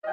I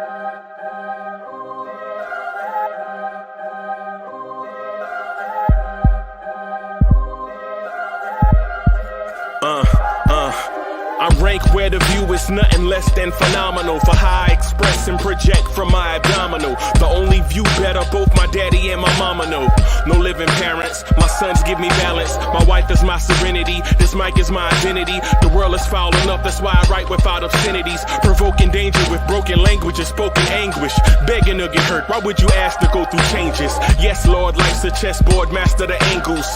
rank where the view is nothing less than phenomenal. For how I express and project from my abdominal. The only view better, both my daddy and my mama know. No living parents, my sons give me balance. My wife is my serenity, this mic is my identity. The world is foul enough, that's why I write without obscenities. Provoking danger with broken language and spoken anguish. Begging to get hurt, why would you ask to go through changes? Yes, Lord, life's a chessboard, master the angles.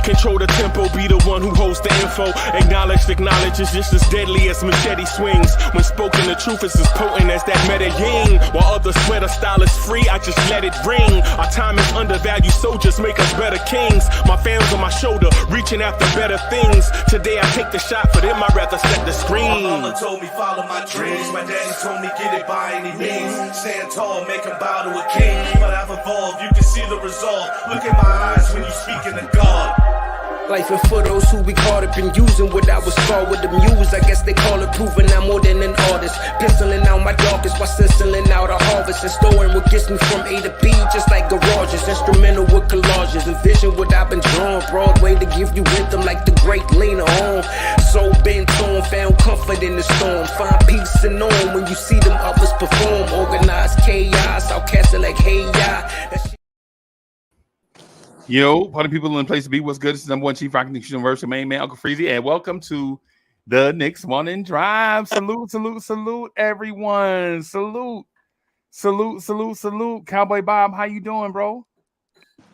Control the tempo, be the one who holds the info. Acknowledge is just as deadly as machete swings. When spoken, the truth is as potent as that Medellin. While others swear the style is free, I just let it ring. Our time is undervalued, soldiers make us better kings. My fans on my shoulder, reaching after better things. Today I take the shot, for them I'd rather set the screen. My mama told me follow my dreams. My daddy told me get it by any means. Stand tall, make a bow to a king. But I've evolved, you can see the resolve. Look in my eyes when you speaking to God. Life and for those who we caught up in using what I was called with the muse. I guess they call it proving I'm more than an artist. Penciling out my darkest while stenciling out a harvest. And storing what gets me from A to B just like garages. Instrumental with collages. Envision what I've been drawing. Broadway to give you rhythm like the great Lena Horne. So bent on, found comfort in the storm. Find peace and on when you see them others perform. Organized chaos, I'll cast it like hey ya. Yo, party people in the place to be. What's good? This is number one chief rocking the universal main man, Uncle Freezy, and welcome to the Knicks Morning Drive. Salute, salute, salute, everyone. Salute, salute, salute, salute. Cowboy Bob, how you doing, bro?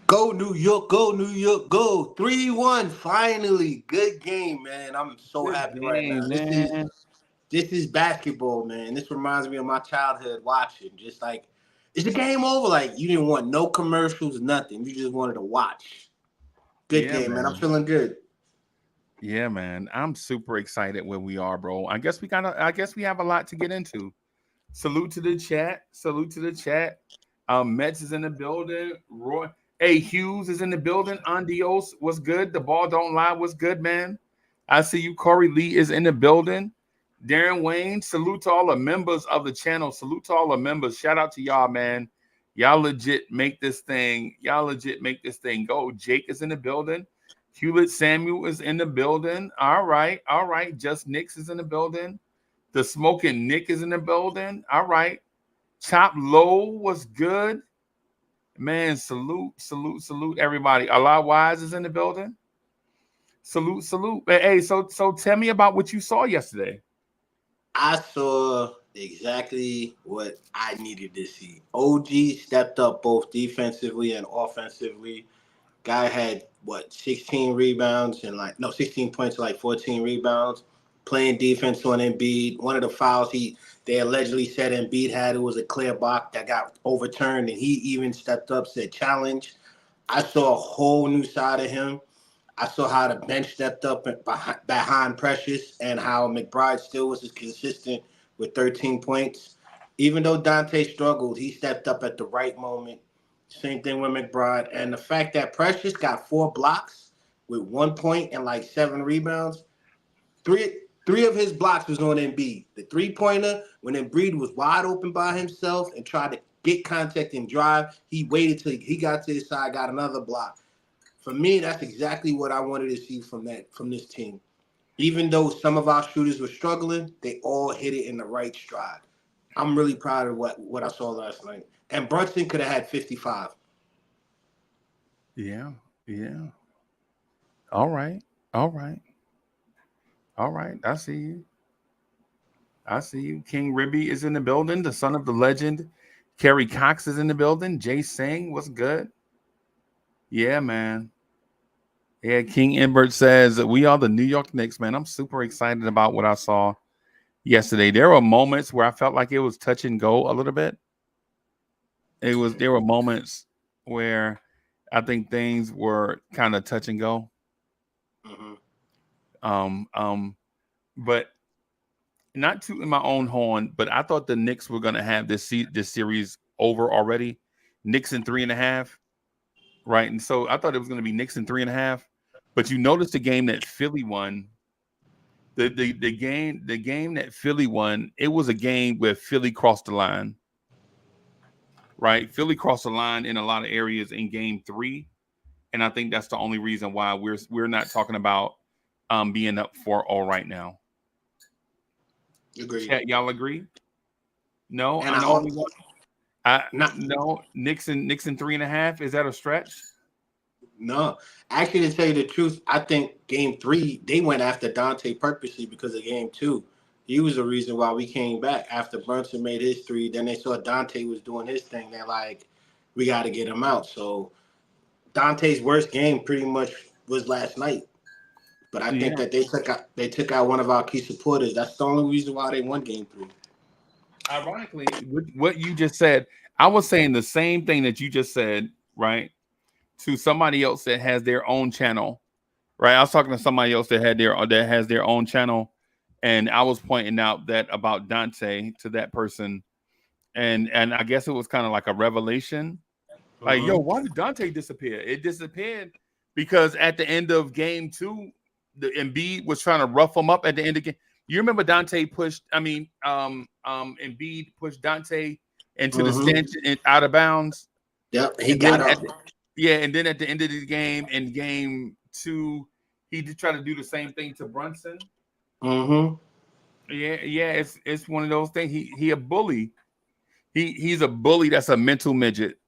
Go New York, go New York, go. 3-1, finally. Good game, man. I'm so happy right now. This is basketball, man. This reminds me of my childhood watching. Just like, is the game over? Like, you didn't want no commercials, nothing. You just wanted to watch. Good game, man. I'm feeling good. Yeah, man. I'm super excited where we are, bro. I guess we have a lot to get into. Salute to the chat. Salute to the chat. Mets is in the building. Roy Hughes is in the building. Andios was good. The ball don't lie was good, man. I see you. Corey Lee is in the building. Darren Wayne, salute to all the members of the channel. Salute to all the members. Shout out to y'all, man. Y'all legit make this thing. Y'all legit make this thing go. Jake is in the building. Hewlett Samuel is in the building. All right. All right. Just Knicks is in the building. The Smoking Nick is in the building. All right. Chop Low was good. Man, salute, salute, salute, everybody. Allah Wise is in the building. Salute, salute. Hey, so tell me about what you saw yesterday. I saw exactly what I needed to see. OG stepped up both defensively and offensively. Guy had 16 rebounds and 16 points, 14 rebounds. Playing defense on Embiid. One of the fouls they allegedly said Embiid had, it was a clear block that got overturned, and he even stepped up, said challenge. I saw a whole new side of him. I saw how the bench stepped up behind Precious and how McBride still was as consistent with 13 points. Even though Dante struggled, he stepped up at the right moment. Same thing with McBride. And the fact that Precious got 4 blocks with 1 point and 7 rebounds, three of his blocks was on Embiid. The three-pointer, when Embiid was wide open by himself and tried to get contact and drive, he waited till he got to his side, got another block. For me, that's exactly what I wanted to see from this team. Even though some of our shooters were struggling, they all hit it in the right stride. I'm really proud of what I saw last night. And Brunson could have had 55. Yeah. All right. I see you. King Ribby is in the building. The son of the legend. Kerry Cox is in the building. Jay Singh, what's good? Yeah, man. Yeah, King Imbert says that we are the New York Knicks, man. I'm super excited about what I saw yesterday. There were moments where I felt like it was touch and go a little bit. There were moments where I think things were kind of touch and go. Mm-hmm. But not tooting my own horn, but I thought the Knicks were going to have this series over already. Knicks in 3.5, right? And so I thought it was going to be Knicks in 3.5. But you notice the game that Philly won. The game that Philly won, it was a game where Philly crossed the line. right? Philly crossed the line in a lot of areas in Game 3, and I think that's the only reason why we're not talking about being up 4-0 right now. Agreed. Chat, y'all agree? No, And I'm I the only also one. not No, Nixon 3.5. Is that a stretch? no. Actually, to tell you the truth, I think Game 3 they went after Dante purposely because of Game 2. He was the reason why we came back after Brunson made his 3. Then they saw Dante was doing his thing. They're like, we got to get him out. So Dante's worst game pretty much was last night. But I think Yeah. that they took out one of our key supporters. That's the only reason why they won Game 3. Ironically, what you just said, I was saying the same thing that you just said, right? To somebody else that has their own channel, right? I was talking to somebody else that has their own channel, and I was pointing out that about Dante to that person, and I guess it was kind of like a revelation. Like, yo, Mm-hmm. why did Dante disappear? It disappeared because at the end of Game 2, the Embiid was trying to rough him up at the end of the game. You remember Dante pushed? I mean, Embiid pushed Dante into the Mm-hmm. stench and out of bounds, Yep, he and then got up. and then at the end of the game, in Game 2, he did try to do the same thing to Brunson. Mm-hmm. Yeah, it's one of those things. He a bully. He's a bully. That's a mental midget.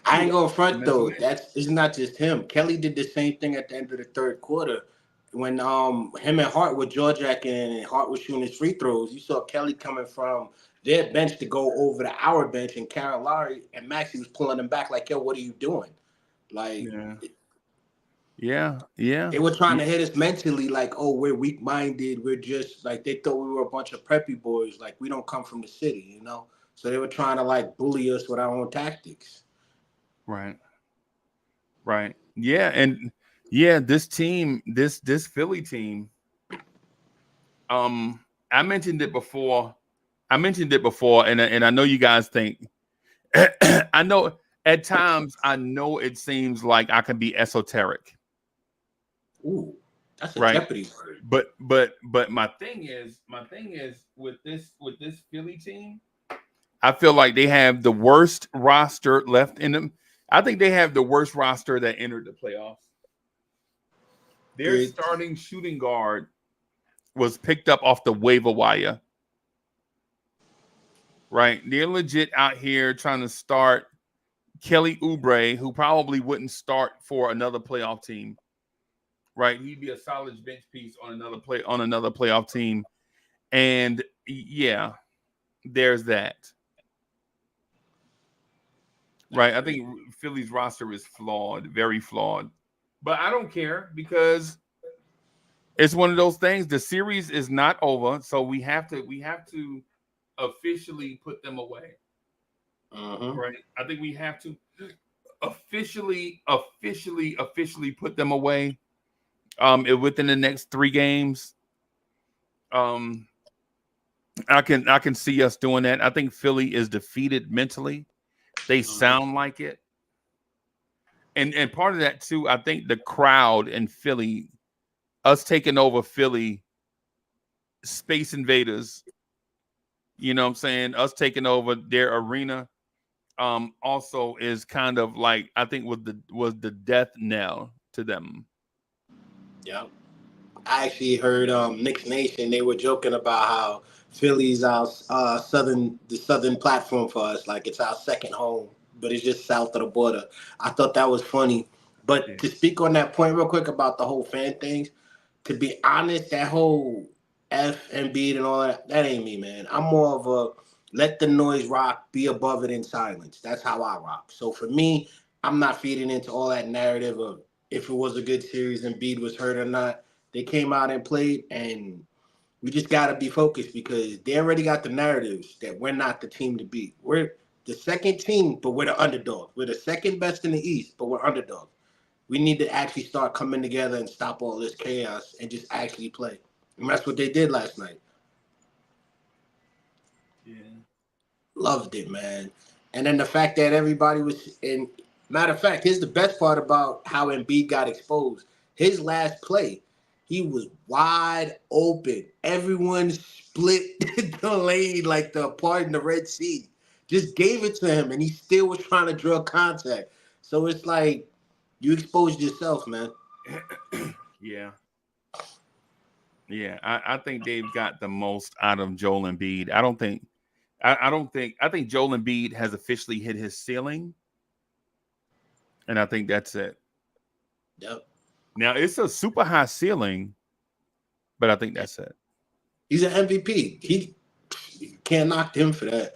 I ain't gonna front Mental though. midget. It's not just him. Kelly did the same thing at the end of the third quarter when him and Hart were jaw jacking and Hart was shooting his free throws. You saw Kelly coming from their bench to go over to our bench, and Karen Lowry and Maxie was pulling him back like, "Yo, what are you doing?" Like Yeah. they were trying to hit us mentally, like, "Oh, we're weak minded. We're just like they thought we were a bunch of preppy boys. Like we don't come from the city, you know." So they were trying to like bully us with our own tactics. Right. Yeah, and yeah, this team, this Philly team, I mentioned it before. And I know you guys think I know at times I know it seems like I can be esoteric, Ooh, that's a right? Jeopardy word. But my thing is with this Philly team, I feel like they have the worst roster left in them. I think they have the worst roster that entered the playoffs. Their Agreed. starting shooting guard was picked up off the waiver wire. Right? They're legit out here trying to start Kelly Oubre, who probably wouldn't start for another playoff team. Right? He'd be a solid bench piece on another playoff team. And yeah, there's that. Right? I think Philly's roster is flawed, very flawed. But I don't care because it's one of those things. The series is not over, so we have to officially put them away. Uh-huh. Right? I think we have to officially put them away. Within the next 3 games. I can see us doing that. I think Philly is defeated mentally. They sound like it. And part of that too, I think the crowd in Philly, us taking over Philly, Space Invaders, you know what I'm saying? Us taking over their arena, also is kind of like I think was the death knell to them. Yeah. I actually heard Knicks Nation, they were joking about how Philly's our southern platform for us. Like it's our second home, but it's just south of the border. I thought that was funny. But Yeah. to speak on that point real quick about the whole fan thing, to be honest, that whole F and beat and all that ain't me, man. I'm more of a let the noise rock, be above it in silence. That's how I rock. So for me, I'm not feeding into all that narrative of if it was a good series and Embiid was hurt or not. They came out and played, and we just got to be focused because they already got the narratives that we're not the team to beat. We're the second team, but we're the underdog. We're the second best in the East, but we're underdog. We need to actually start coming together and stop all this chaos and just actually play. And that's what they did last night. Yeah. Loved it, man. And then the fact that everybody was in. Matter of fact, here's the best part about how Embiid got exposed. His last play, He was wide open. Everyone split the lane like the part in the Red Sea. Just gave it to him, and he still was trying to draw contact. So it's like you exposed yourself, man. Yeah. Yeah, I think they've got the most out of Joel Embiid. I think Joel Embiid has officially hit his ceiling, and I think that's it. Yep. Now it's a super high ceiling, but I think that's it. He's an MVP. He can't knock him for that.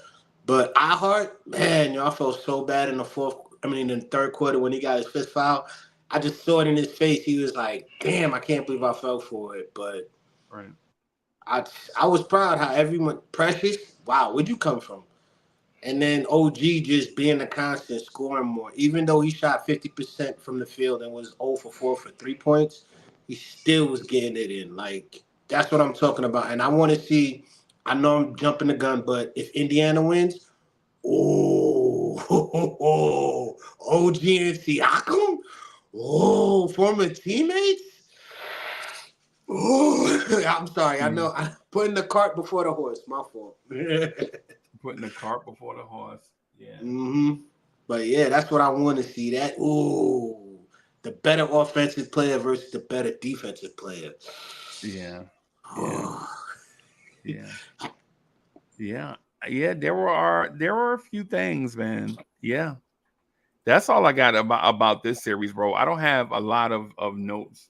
But iHeart, man, y'all felt so bad in the third quarter when he got his fifth foul. I just saw it in his face. He was like, damn, I can't believe I fell for it. But Right. I was proud how everyone Precious, wow, where'd you come from? And then OG just being a constant, scoring more. Even though he shot 50% from the field and was 0 for 4 for 3 points, he still was getting it in. Like, that's what I'm talking about. And I want to see, I know I'm jumping the gun, but if Indiana wins, OG and Siakam, former teammates. Oh, I'm sorry. I know I'm putting the cart before the horse. My fault. Putting the cart before the horse. Yeah. Mm-hmm. But yeah, that's what I want to see. That the better offensive player versus the better defensive player. Yeah. Yeah. Yeah. Yeah. Yeah. There were a few things, man. Yeah. That's all I got about this series, bro. I don't have a lot of notes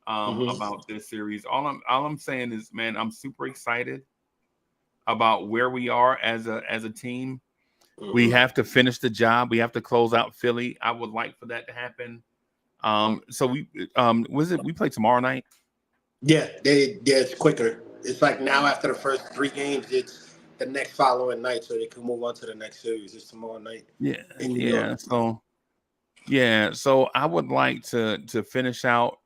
about this series. All I'm saying is, man, I'm super excited about where we are as a team. Mm-hmm. We have to finish the job. We have to close out Philly. I would like for that to happen. So we we play tomorrow night? Yeah, it's quicker. It's like now after the first 3 games, it's the next following night, so they can move on to the next series. It's tomorrow night. Yeah, in New York. So I would like to finish off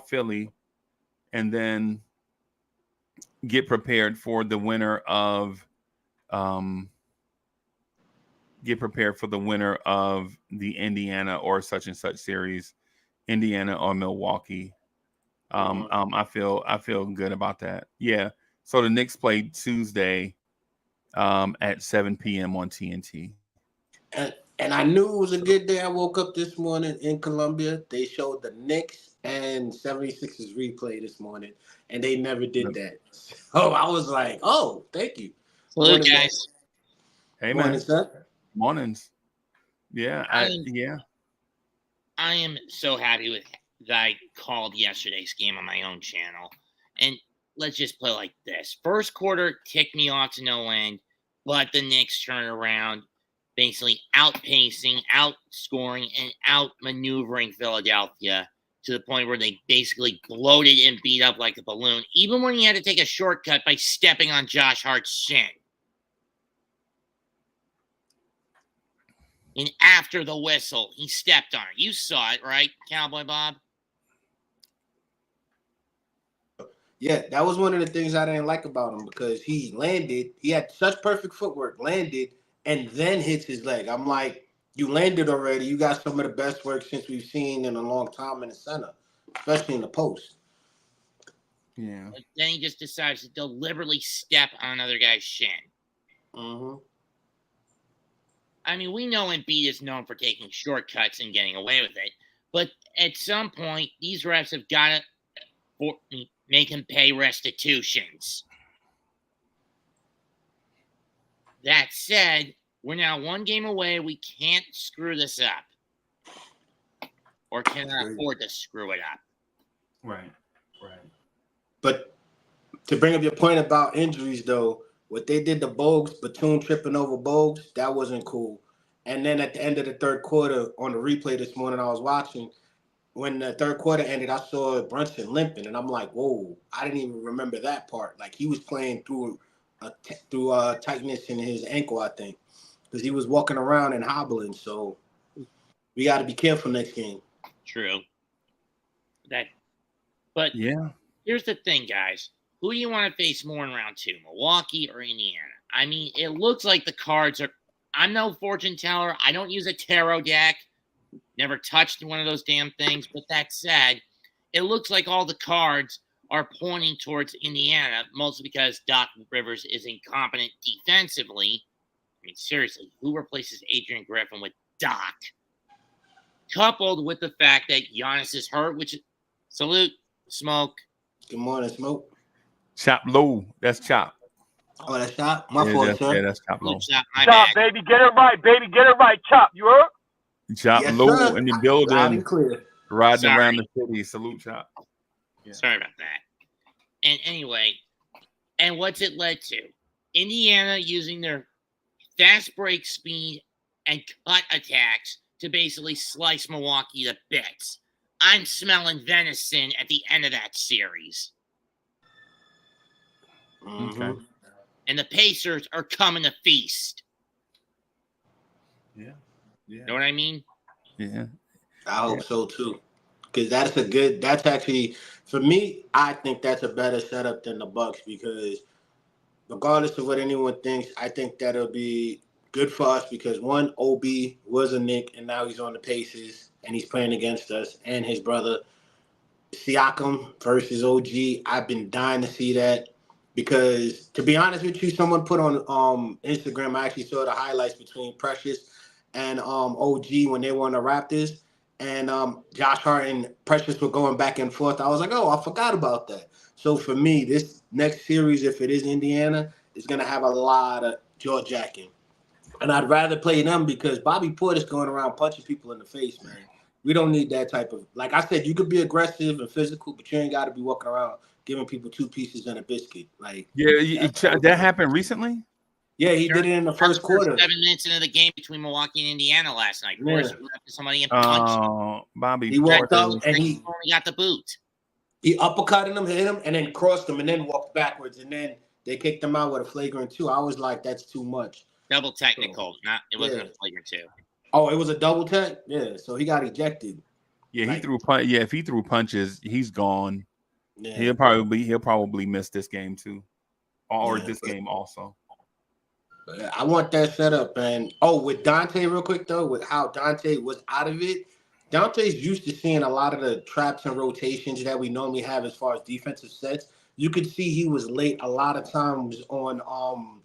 Philly, and then get prepared for the winner of the Indiana or such and such series, Indiana or Milwaukee. I feel good about that. Yeah. So the Knicks played Tuesday at 7 p.m. on TNT. And I knew it was a good day. I woke up this morning in Columbia. They showed the Knicks and 76ers replay this morning, and they never did that. So I was like, oh, thank you. Hello, guys. Hey, Morning, man. sir. Mornings. Yeah. I am so happy with that I called yesterday's game on my own channel. And let's just play like this. First quarter ticked me off to no end, but the Knicks turn around, basically outpacing, outscoring, and outmaneuvering Philadelphia to the point where they basically bloated and beat up like a balloon, even when he had to take a shortcut by stepping on Josh Hart's shin. And after the whistle, he stepped on it. You saw it, right, Cowboy Bob? Yeah, that was one of the things I didn't like about him because he landed. He had such perfect footwork, landed, and then hits his leg. I'm like, you landed already. You got some of the best work since we've seen in a long time in the center, especially in the post. Yeah. But then he just decides to deliberately step on another guy's shin. Mm-hmm. I mean, we know Embiid is known for taking shortcuts and getting away with it, but at some point, these refs have got to make him pay restitutions. That said, we're now 1 game away. We can't screw this up, or cannot afford to screw it up. Right. But to bring up your point about injuries, though, what they did to Bogues, Batum tripping over Bogues, that wasn't cool. And then at the end of the third quarter, on the replay this morning I was watching, when the third quarter ended, I saw Brunson limping, and I'm like, whoa, I didn't even remember that part. Like, he was playing through tightness in his ankle, I think, because he was walking around and hobbling. So we got to be careful next game. True. But Yeah. Here's the thing, guys. Who do you want to face more in round 2, Milwaukee or Indiana? I mean, it looks like the cards are. I'm no fortune teller. I don't use a tarot deck. Never touched one of those damn things. But that said, it looks like all the cards are pointing towards Indiana, mostly because Doc Rivers is incompetent defensively. I mean, seriously, who replaces Adrian Griffin with Doc? Coupled with the fact that Giannis is hurt, which salute, Smoke. Good morning, Smoke. Chop low. That's Chop. Oh, that's Chop? My fault, that's, sir. yeah, that's Chop low. Chop, my Chop, bad. baby, get it right, baby, get it right. Chop, you heard? Chop Yes, low sir. in the Loud building, and clear. riding Sorry. around the city. Salute, Chop. Yeah. Sorry about that. And anyway, and what's it led to? Indiana using their fast break speed and cut attacks to basically slice Milwaukee to bits. I'm smelling venison at the end of that series. Mm-hmm. And the Pacers are coming to feast. Yeah. You know what I mean? Yeah. I hope so too. Because that's actually, for me, I think that's a better setup than the Bucks because regardless of what anyone thinks, I think that'll be good for us because one, OB was a Knick and now he's on the Pacers and he's playing against us and his brother Siakam versus OG. I've been dying to see that because to be honest with you, someone put on Instagram, I actually saw the highlights between Precious and OG when they were on the Raptors. And Josh Hart and Precious were going back and forth. I was like, oh, I forgot about that. So for me, this next series, if it is Indiana, is going to have a lot of jaw jacking. And I'd rather play them because Bobby Porter's going around punching people in the face, man. We don't need that type of, like I said, you could be aggressive and physical, but you ain't got to be walking around giving people 2 pieces and a biscuit. Like, That happened recently? yeah, he did it in the first quarter. 7 minutes into the game between Milwaukee and Indiana last night. Forrest went after somebody and punched Bobby He walked Porter. up and he only got the boot. uppercutted him, hit him, and then crossed him and then walked backwards. And then they kicked him out with a flagrant 2. I was like, that's too much. Double technical. It wasn't a flagrant 2. Oh, it was a double tech? Yeah, so he got ejected. Yeah, he threw punch. Yeah, if he threw punches, he's gone. Yeah. He'll probably miss this game too, or this game also. I want that setup. And with Dante, real quick though, with how Dante was out of it, Dante's used to seeing a lot of the traps and rotations that we normally have as far as defensive sets. You could see he was late a lot of times on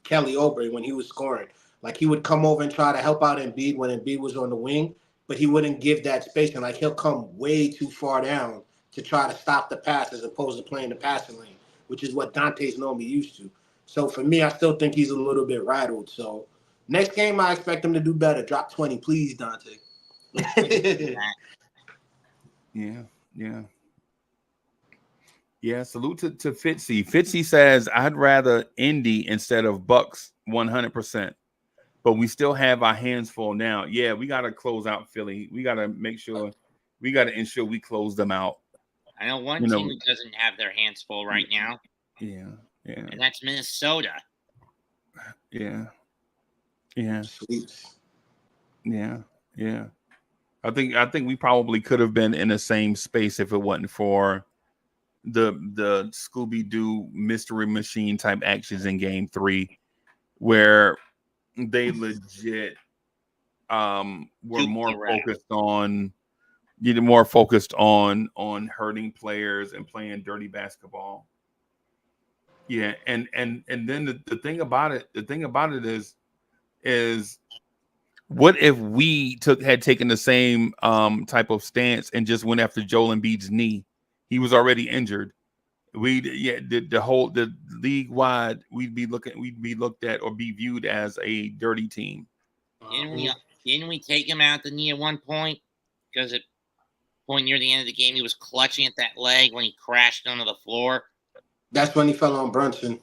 Kelly Oubre when he was scoring. Like he would come over and try to help out Embiid when Embiid was on the wing, but he wouldn't give that space. And like he'll come way too far down to try to stop the pass as opposed to playing the passing lane, which is what Dante's normally used to. So for me, I still think he's a little bit rattled. So next game, I expect him to do better. Drop 20, please, Dante. Yeah, salute to Fitzy. Fitzy says, I'd rather Indy instead of Bucks 100%. But we still have our hands full now. Yeah, we got to close out Philly. We got to make sure, we got to ensure we close them out. I know one team who doesn't have their hands full right now. Yeah. And that's Minnesota. Yeah. Sweet. Yeah. I think we probably could have been in the same space if it wasn't for the Scooby-Doo mystery machine type actions in game 3, where they legit were more focused on hurting players and playing dirty basketball. Yeah, and then the thing about it is what if we had taken the same type of stance and just went after Joel Embiid's knee? He was already injured. The league wide we'd be looked at or be viewed as a dirty team. Didn't we take him out the knee at one point? Because at point near the end of the game, he was clutching at that leg when he crashed onto the floor. That's when he fell on Brunson.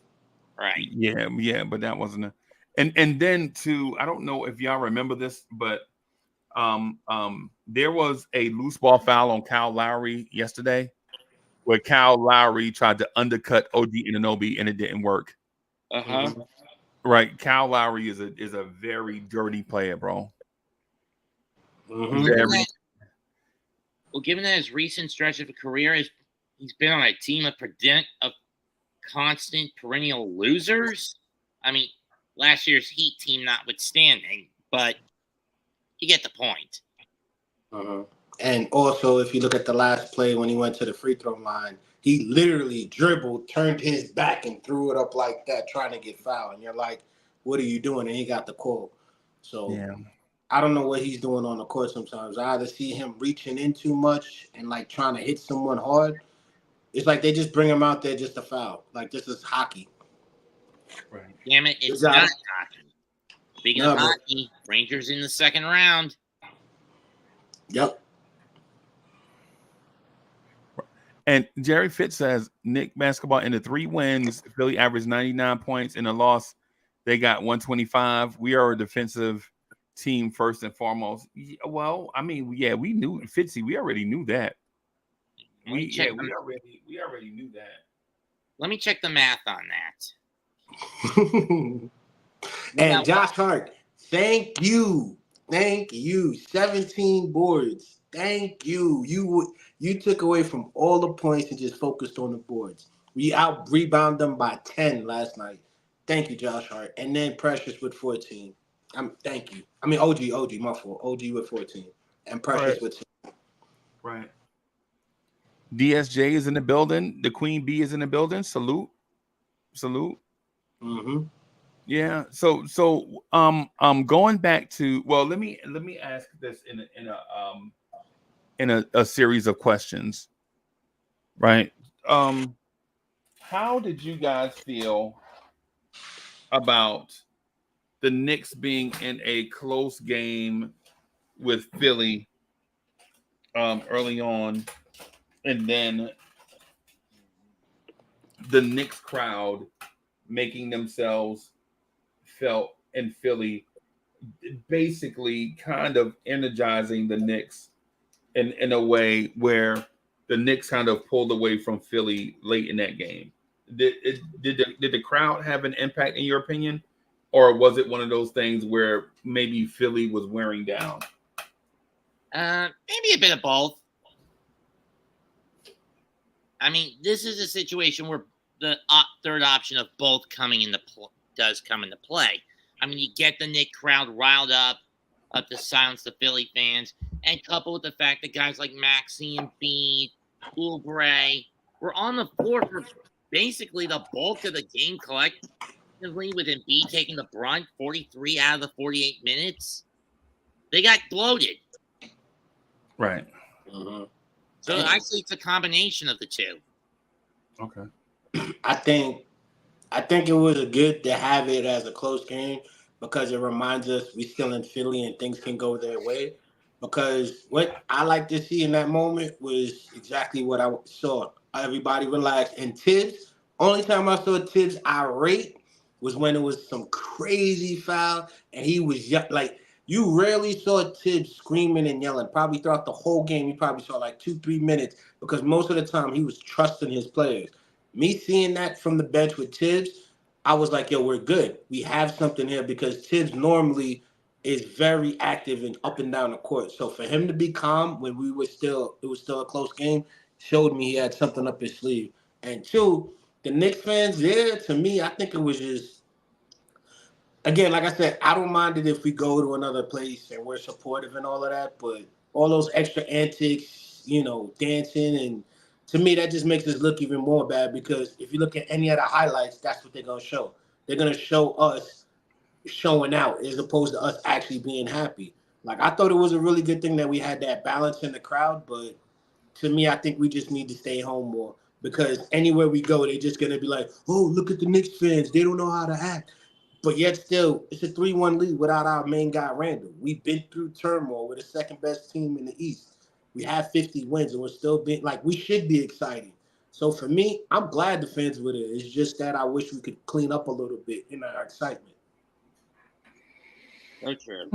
Right. Yeah, but that wasn't and then I don't know if y'all remember this, but there was a loose ball foul on Kyle Lowry yesterday, where Kyle Lowry tried to undercut OG Anunoby and it didn't work. Right. Kyle Lowry is a very dirty player, bro. Given that his recent stretch of a career he's been on a team of constant perennial losers. I mean, last year's Heat team notwithstanding, but you get the point. And also, if you look at the last play when he went to the free throw line, he literally dribbled, turned his back, and threw it up like that, trying to get fouled. And you're like, what are you doing? And he got the call. So Yeah. I don't know what he's doing on the court sometimes. I either see him reaching in too much and like trying to hit someone hard. It's like they just bring him out there just to foul. Like this is hockey. Right. Damn it, it's Good job. not hockey. Speaking No, of but- hockey, Rangers in the second round. Yep. And Jerry Fitz says Knicks basketball in the 3 wins, Philly averaged 99 points. In the loss, they got 125. We are a defensive team first and foremost. Well, I mean, yeah, we knew Fitzy. We already knew that. We already knew that. Let me check the math on that. And Josh Hart, thank you. 17 boards. Thank you. You took away from all the points and just focused on the boards. We out rebound them by 10 last night. Thank you, Josh Hart. And then Precious with 14. Thank you. I mean OG, my fault. OG with 14. And Precious with 10. Right. DSJ is in the building. The Queen Bee is in the building. Salute. Mm-hmm. Yeah. So going back to, well, let me ask this in a series of questions. Right. How did you guys feel about the Knicks being in a close game with Philly early on, and then the Knicks crowd making themselves felt in Philly, basically kind of energizing the Knicks in a way where the Knicks kind of pulled away from Philly late in that game? Did the crowd have an impact in your opinion, or was it one of those things where maybe Philly was wearing down? Maybe a bit of both. I mean, this is a situation where the third option of both does come into play. I mean, you get the Knicks crowd riled up to silence the Philly fans, and coupled with the fact that guys like Maxey and Embiid, Oubre were on the floor for basically the bulk of the game collectively, with Embiid taking the brunt 43 out of the 48 minutes. They got bloated. Right. Mm-hmm. So actually, it's a combination of the two. Okay. I think it was good to have it as a close game because it reminds us we still in Philly and things can go their way. Because what I like to see in that moment was exactly what I saw. Everybody relaxed. And Tibbs, only time I saw Tibbs irate was when it was some crazy foul and he was like, you rarely saw Tibbs screaming and yelling. Probably throughout the whole game, you probably saw like 2-3 minutes because most of the time he was trusting his players. Me seeing that from the bench with Tibbs, I was like, yo, we're good. We have something here because Tibbs normally is very active and up and down the court. So for him to be calm when it was still a close game showed me he had something up his sleeve. And two, the Knicks fans there, to me, I think it was just, again, like I said, I don't mind it if we go to another place and we're supportive and all of that, but all those extra antics, dancing, and to me, that just makes us look even more bad because if you look at any of the highlights, that's what they're going to show. They're going to show us showing out as opposed to us actually being happy. Like, I thought it was a really good thing that we had that balance in the crowd, but to me, I think we just need to stay home more because anywhere we go, they're just going to be like, oh, look at the Knicks fans. They don't know how to act. But yet still, it's a 3-1 lead without our main guy, Randall. We've been through turmoil. We're the second best team in the East. We have 50 wins, and we're still being like, we should be excited. So for me, I'm glad the fans were there. It's just that I wish we could clean up a little bit in our excitement. So true.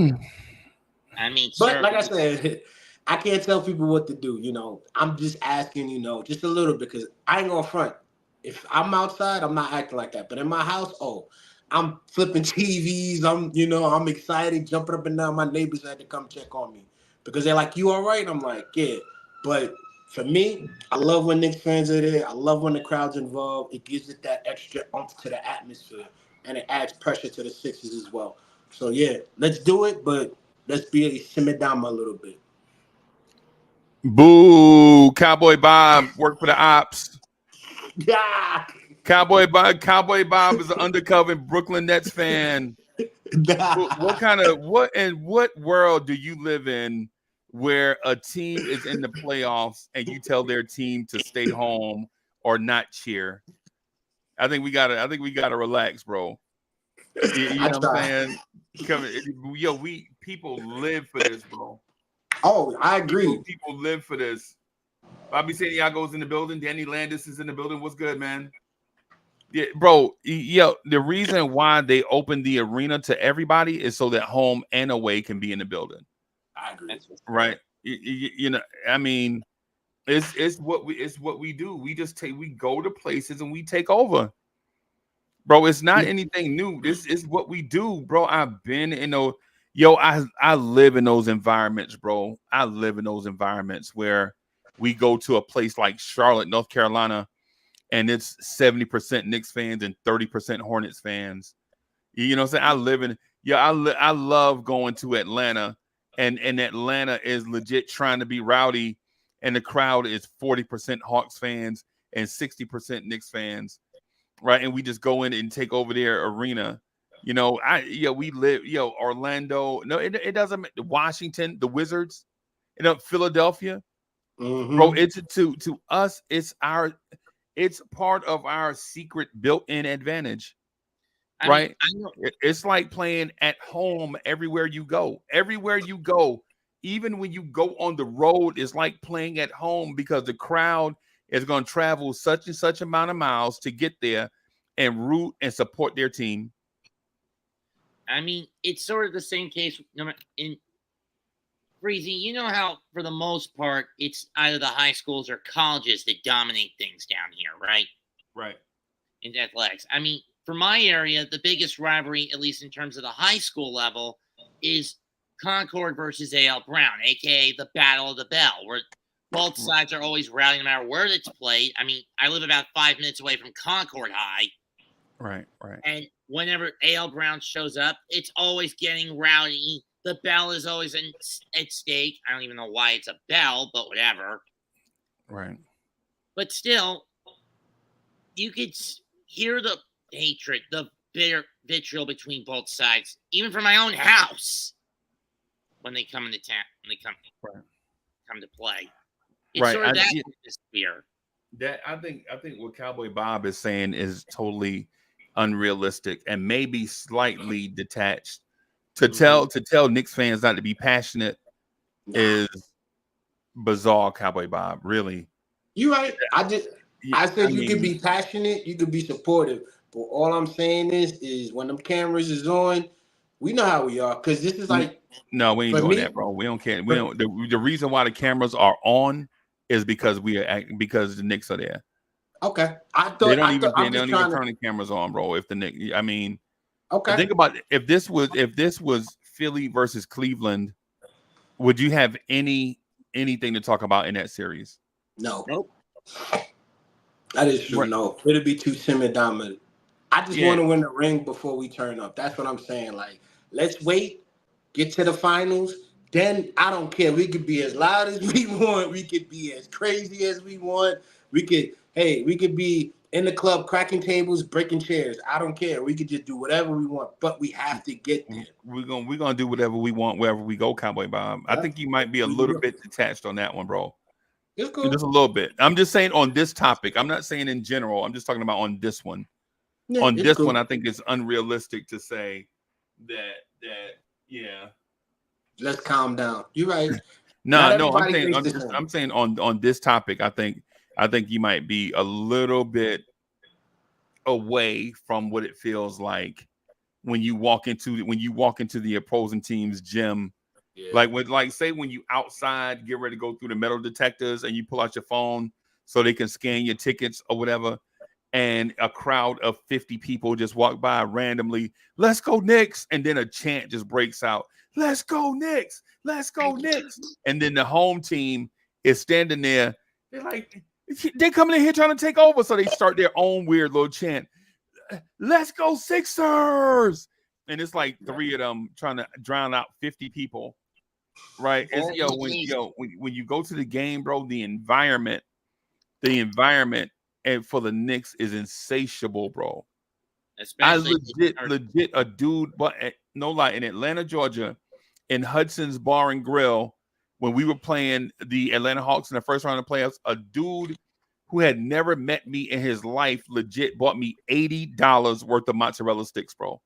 I mean, but like I said, I can't tell people what to do. I'm just asking, just a little bit because I ain't gonna front. If I'm outside, I'm not acting like that. But in my house, I'm flipping TVs. I'm excited, jumping up and down. My neighbors had to come check on me because they're like, "You all right?" I'm like, "Yeah." But for me, I love when Knicks fans are there. I love when the crowd's involved. It gives it that extra oomph to the atmosphere, and it adds pressure to the Sixers as well. So yeah, let's do it, but let's simmer down a little bit. Boo! Cowboy Bob worked for the ops. Yeah. Cowboy Bob is an undercover Brooklyn Nets fan. What world do you live in where a team is in the playoffs and you tell their team to stay home or not cheer? I think we gotta relax, bro. You know what I'm saying? People live for this, bro. Oh, I agree. People live for this. Bobby Santiago's in the building. Danny Landis is in the building. What's good, man? Yeah, bro. The reason why they opened the arena to everybody is so that home and away can be in the building. I agree. Right? You know, I mean, it's what we do. We go to places and we take over. Bro, it's not anything new. This is what we do, bro. I've been in those. I live in those environments, bro. I live in those environments where we go to a place like Charlotte, North Carolina, and it's 70% Knicks fans and 30% Hornets fans. You know what I'm saying? I love going to Atlanta, and Atlanta is legit trying to be rowdy, and the crowd is 40% Hawks fans and 60% Knicks fans. Right, and we just go in and take over their arena. We live, Orlando. No, it doesn't. Washington, the Wizards, Philadelphia, bro. It's to us. It's part of our secret built-in advantage, right? It's like playing at home everywhere you go. Everywhere you go, even when you go on the road, it's like playing at home because the crowd is going to travel such and such amount of miles to get there and root and support their team. I mean, it's sort of the same case in Breezy. You know how, for the most part, it's either the high schools or colleges that dominate things down here, right? Right. In athletics. I mean, for my area, the biggest rivalry, at least in terms of the high school level, is Concord versus A.L. Brown, a.k.a. the Battle of the Bell, where both sides are always rowdy no matter where it's played. I mean, I live about 5 minutes away from Concord High. Right. And whenever A.L. Brown shows up, it's always getting rowdy. The bell is always at stake. I don't even know why it's a bell, but whatever. Right. But still, you could hear the hatred, the bitter vitriol between both sides, even from my own house, when they come into town, when they come to play. It's sort of that atmosphere. That I think what Cowboy Bob is saying is totally unrealistic and maybe slightly detached. To tell Knicks fans not to be passionate is bizarre, Cowboy Bob. Really, you're right. I said you could be passionate, you could be supportive, but all I'm saying is when them cameras is on, we know how we are because this is like. No, we ain't doing that, bro. We don't care. We don't. The reason why the cameras are on is because because the Knicks are there. Okay, they don't even turn the cameras on, bro. If the Knicks, I mean, okay. Think about it. If this was Philly versus Cleveland, would you have anything to talk about in that series? No. Nope. That is true. Right. No, it'll be too semi-dominant. I just want to win the ring before we turn up. That's what I'm saying. Like, let's wait, get to the finals. Then I don't care. We could be as loud as we want. We could be as crazy as we want. We could be in the club cracking tables, breaking chairs. I don't care. We could just do whatever we want, but we have to get there. We're gonna do whatever we want wherever we go, Cowboy Bob. I think you might be a little bit detached on that one, bro. It's cool. Just a little bit. I'm just saying on this topic. I'm not saying in general. I'm just talking about on this one. Yeah, on this one, I think it's unrealistic to say that. Let's calm down. You're right. No. I'm saying on this topic. I think you might be a little bit away from what it feels like when you walk into the opposing team's gym. Yeah. Say when you outside, get ready to go through the metal detectors and you pull out your phone so they can scan your tickets or whatever, and a crowd of 50 people just walk by randomly, let's go Knicks, and then a chant just breaks out, let's go Knicks, let's go Knicks, and then the home team is standing there, they're coming in here trying to take over, so they start their own weird little chant, let's go Sixers, and it's like three of them trying to drown out 50 people. right? It's when you go to the game, bro, the environment and for the Knicks is insatiable, bro. Especially Legit a dude, but no lie, in Atlanta, Georgia, in Hudson's Bar and Grill, when we were playing the Atlanta Hawks in the first round of playoffs, a dude who had never met me in his life legit bought me $80 worth of mozzarella sticks, bro.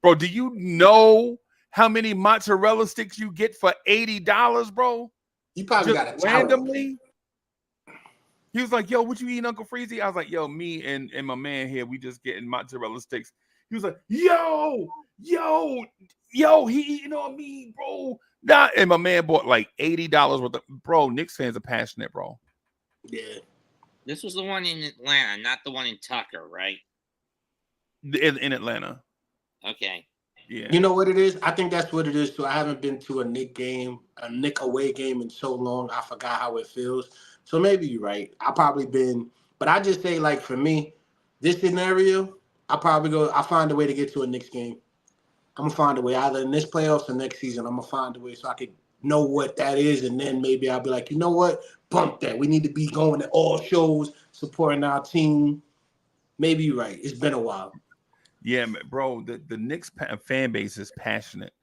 Bro, do you know how many mozzarella sticks you get for $80, bro? You probably Just got a tower. randomly. He was like, yo, what you eating, Uncle Freezy? I was like, yo, me and my man here, we just getting mozzarella sticks. He was like, yo, he eating on me, bro. Nah. And my man bought like $80 worth of, bro, Knicks fans are passionate, bro. Yeah. This was the one in Atlanta, not the one in Tucker, right? In Atlanta. Okay. Yeah. You know what it is? I think that's what it is. So I haven't been to a Knick away game in so long. I forgot how it feels. So maybe you're right. I probably been, but I just say like for me, this scenario, I find a way to get to a Knicks game. I'm gonna find a way either in this playoffs or next season. I'm gonna find a way so I could know what that is, and then maybe I'll be like, you know what, bump that. We need to be going to all shows, supporting our team. Maybe you're right. It's been a while. Yeah, bro. The Knicks fan base is passionate,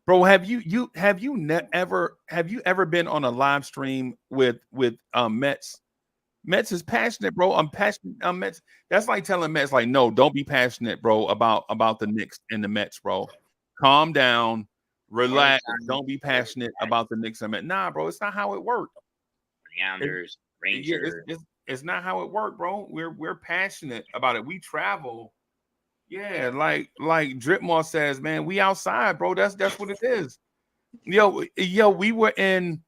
bro. Have you ever been on a live stream with Mets? Mets is passionate, bro. I'm passionate. Mets. That's like telling Mets, like, no, don't be passionate, bro, about the Knicks and the Mets, bro. Calm down, relax. Don't be passionate about the Knicks and Mets. Nah, bro, it's not how it works. Rangers. It's not how it works, bro. We're passionate about it. We travel. Yeah, like Dripmore says, man, we outside, bro. That's what it is. Yo, we were in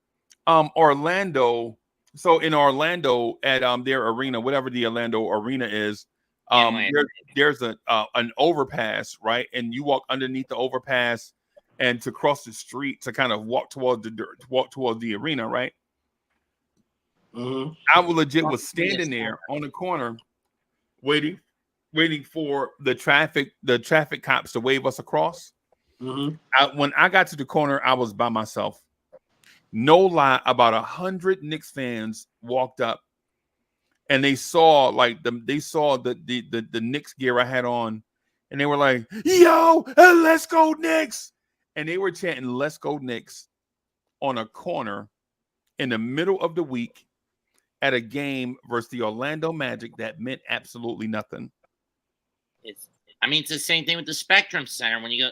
Orlando. So in Orlando at their arena, whatever the Orlando arena is, there's an overpass, right? And you walk underneath the overpass and to cross the street to kind of walk towards the arena, right? Mm-hmm. I was standing there on the corner waiting for the traffic cops to wave us across. Mm-hmm. When I got to the corner, I was by myself. No lie, about 100 Knicks fans walked up, and they saw the Knicks gear I had on, and they were like, "Yo, let's go Knicks!" And they were chanting "Let's go Knicks" on a corner in the middle of the week at a game versus the Orlando Magic that meant absolutely nothing. It's the same thing with the Spectrum Center when you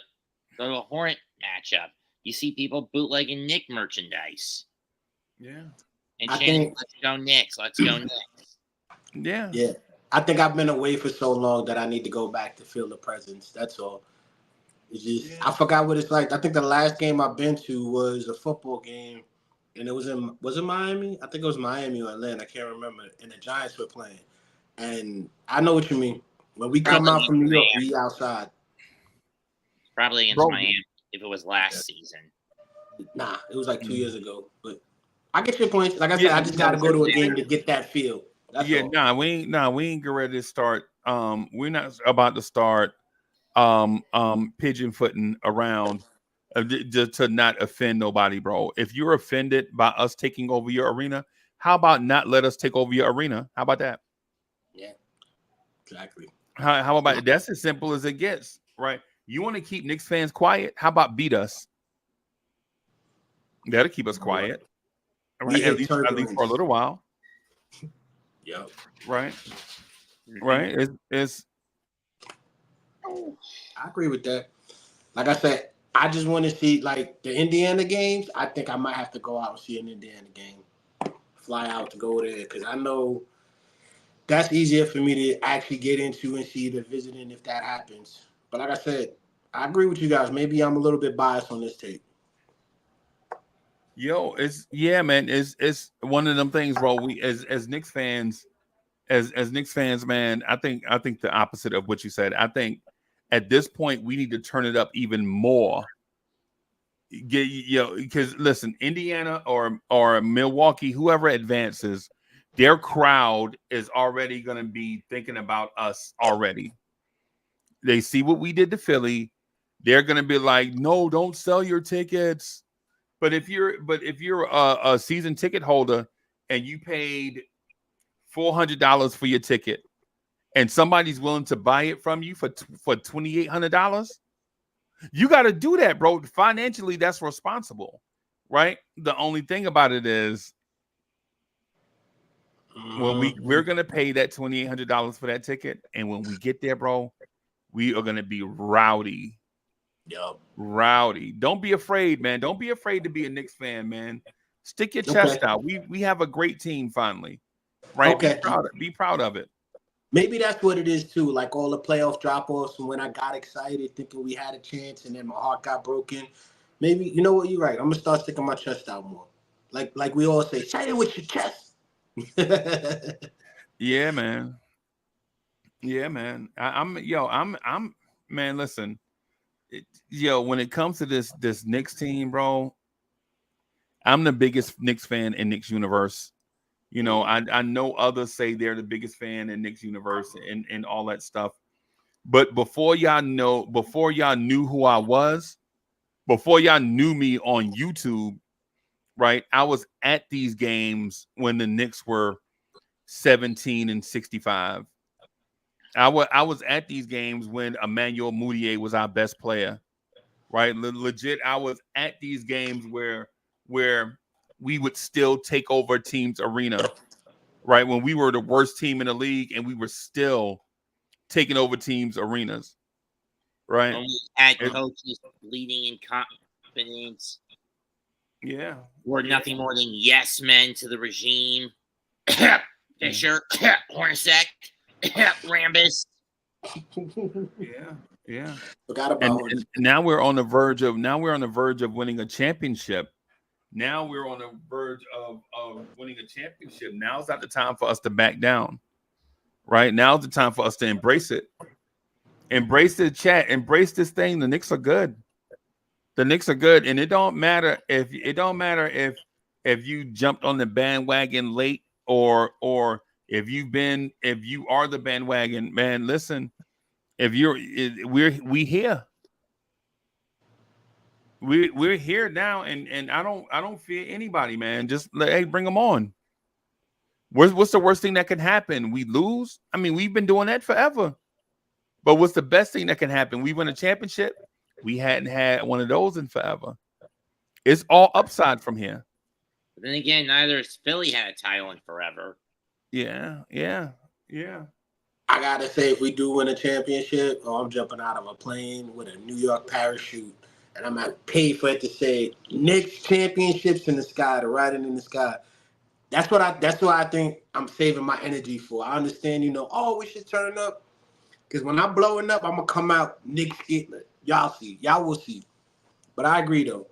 go to a Hornet matchup. You see people bootlegging Knick merchandise. Yeah. And chanting, let's go Knicks, let's go Knicks. Yeah. Yeah. I think I've been away for so long that I need to go back to feel the presence. That's all. It's just I forgot what it's like. I think the last game I've been to was a football game, and was it Miami? I think it was Miami or Atlanta. I can't remember. And the Giants were playing. And I know what you mean. When we come out from New York, we outside. Probably against Miami if it was last season. Nah, it was like 2 years ago. But I get your point. Like I said, I just got to go to a game to get that feel. That's all. We ain't getting ready to start. We're not about to start pigeon footing around just to not offend nobody, bro. If you're offended by us taking over your arena, how about not let us take over your arena? How about that? Yeah, exactly. How about it? That's as simple as it gets, right? You want to keep Knicks fans quiet? How about beat us? That'll keep us quiet, right? At least for a little while. Yep. Right. Right. It's. I agree with that. Like I said, I just want to see like the Indiana games. I think I might have to go out and see an Indiana game. Fly out to go there because I know that's easier for me to actually get into and see the visiting if that happens. But like I said, I agree with you guys. Maybe I'm a little bit biased on this tape. Yo, man. It's one of them things, bro. We as Knicks fans, as Knicks fans, man. I think the opposite of what you said. I think at this point we need to turn it up even more. Because listen, Indiana or Milwaukee, whoever advances, their crowd is already going to be thinking about us already. They see what we did to Philly. They're going to be like, no, don't sell your tickets. But if you're a season ticket holder and you paid $400 for your ticket, and somebody's willing to buy it from you for $2,800, you got to do that, bro. Financially, that's responsible, right? The only thing about it is, when we're gonna pay that $2,800 for that ticket, and when we get there, bro, we are gonna be rowdy. Yo. Rowdy. Don't be afraid, man. Don't be afraid to be a Knicks fan, man. Stick your chest out. We have a great team finally, right? Okay. Be proud of it. Maybe that's what it is too. Like all the playoff drop-offs, and when I got excited thinking we had a chance, and then my heart got broken. Maybe, you know what, you're right. I'm gonna start sticking my chest out more. Like we all say, say it with your chest. Yeah, man. Yeah, man. I'm man. Listen, when it comes to this Knicks team, bro, I'm the biggest Knicks fan in Knicks universe. You know, I know others say they're the biggest fan in Knicks universe and all that stuff. But before y'all knew who I was, before y'all knew me on YouTube, right? I was at these games when the Knicks were 17-65. I was at these games when Emmanuel Mudiay was our best player, right? Legit, I was at these games where we would still take over teams' arena, right? When we were the worst team in the league and we were still taking over teams' arenas, right? When we had coaches leading in confidence. Yeah. We're nothing more than yes men to the regime. Fisher, Hornacek, Rambus. Yeah. Forgot about and now we're on the verge of winning a championship. Now we're on the verge of winning a championship. Now's not the time for us to back down. Right? Now's the time for us to embrace it. Embrace the chat. Embrace this thing. The Knicks are good. The Knicks are good. And it don't matter if you jumped on the bandwagon late or if you are the bandwagon, man, listen, we're here. We're here now, and I don't fear anybody, man. Just bring them on. What's the worst thing that can happen? We lose? I mean, we've been doing that forever. But what's the best thing that can happen? We win a championship. We hadn't had one of those in forever. It's all upside from here. But then again, neither has Philly had a title in forever. Yeah. I gotta say, if we do win a championship, I'm jumping out of a plane with a New York parachute, and I'm gonna pay for it to say Knicks championships in the sky, to write it in the sky. That's what I think I'm saving my energy for. I understand, we should turn up, because when I'm blowing up, I'm gonna come out Knicks getting it. Y'all will see. But I agree though.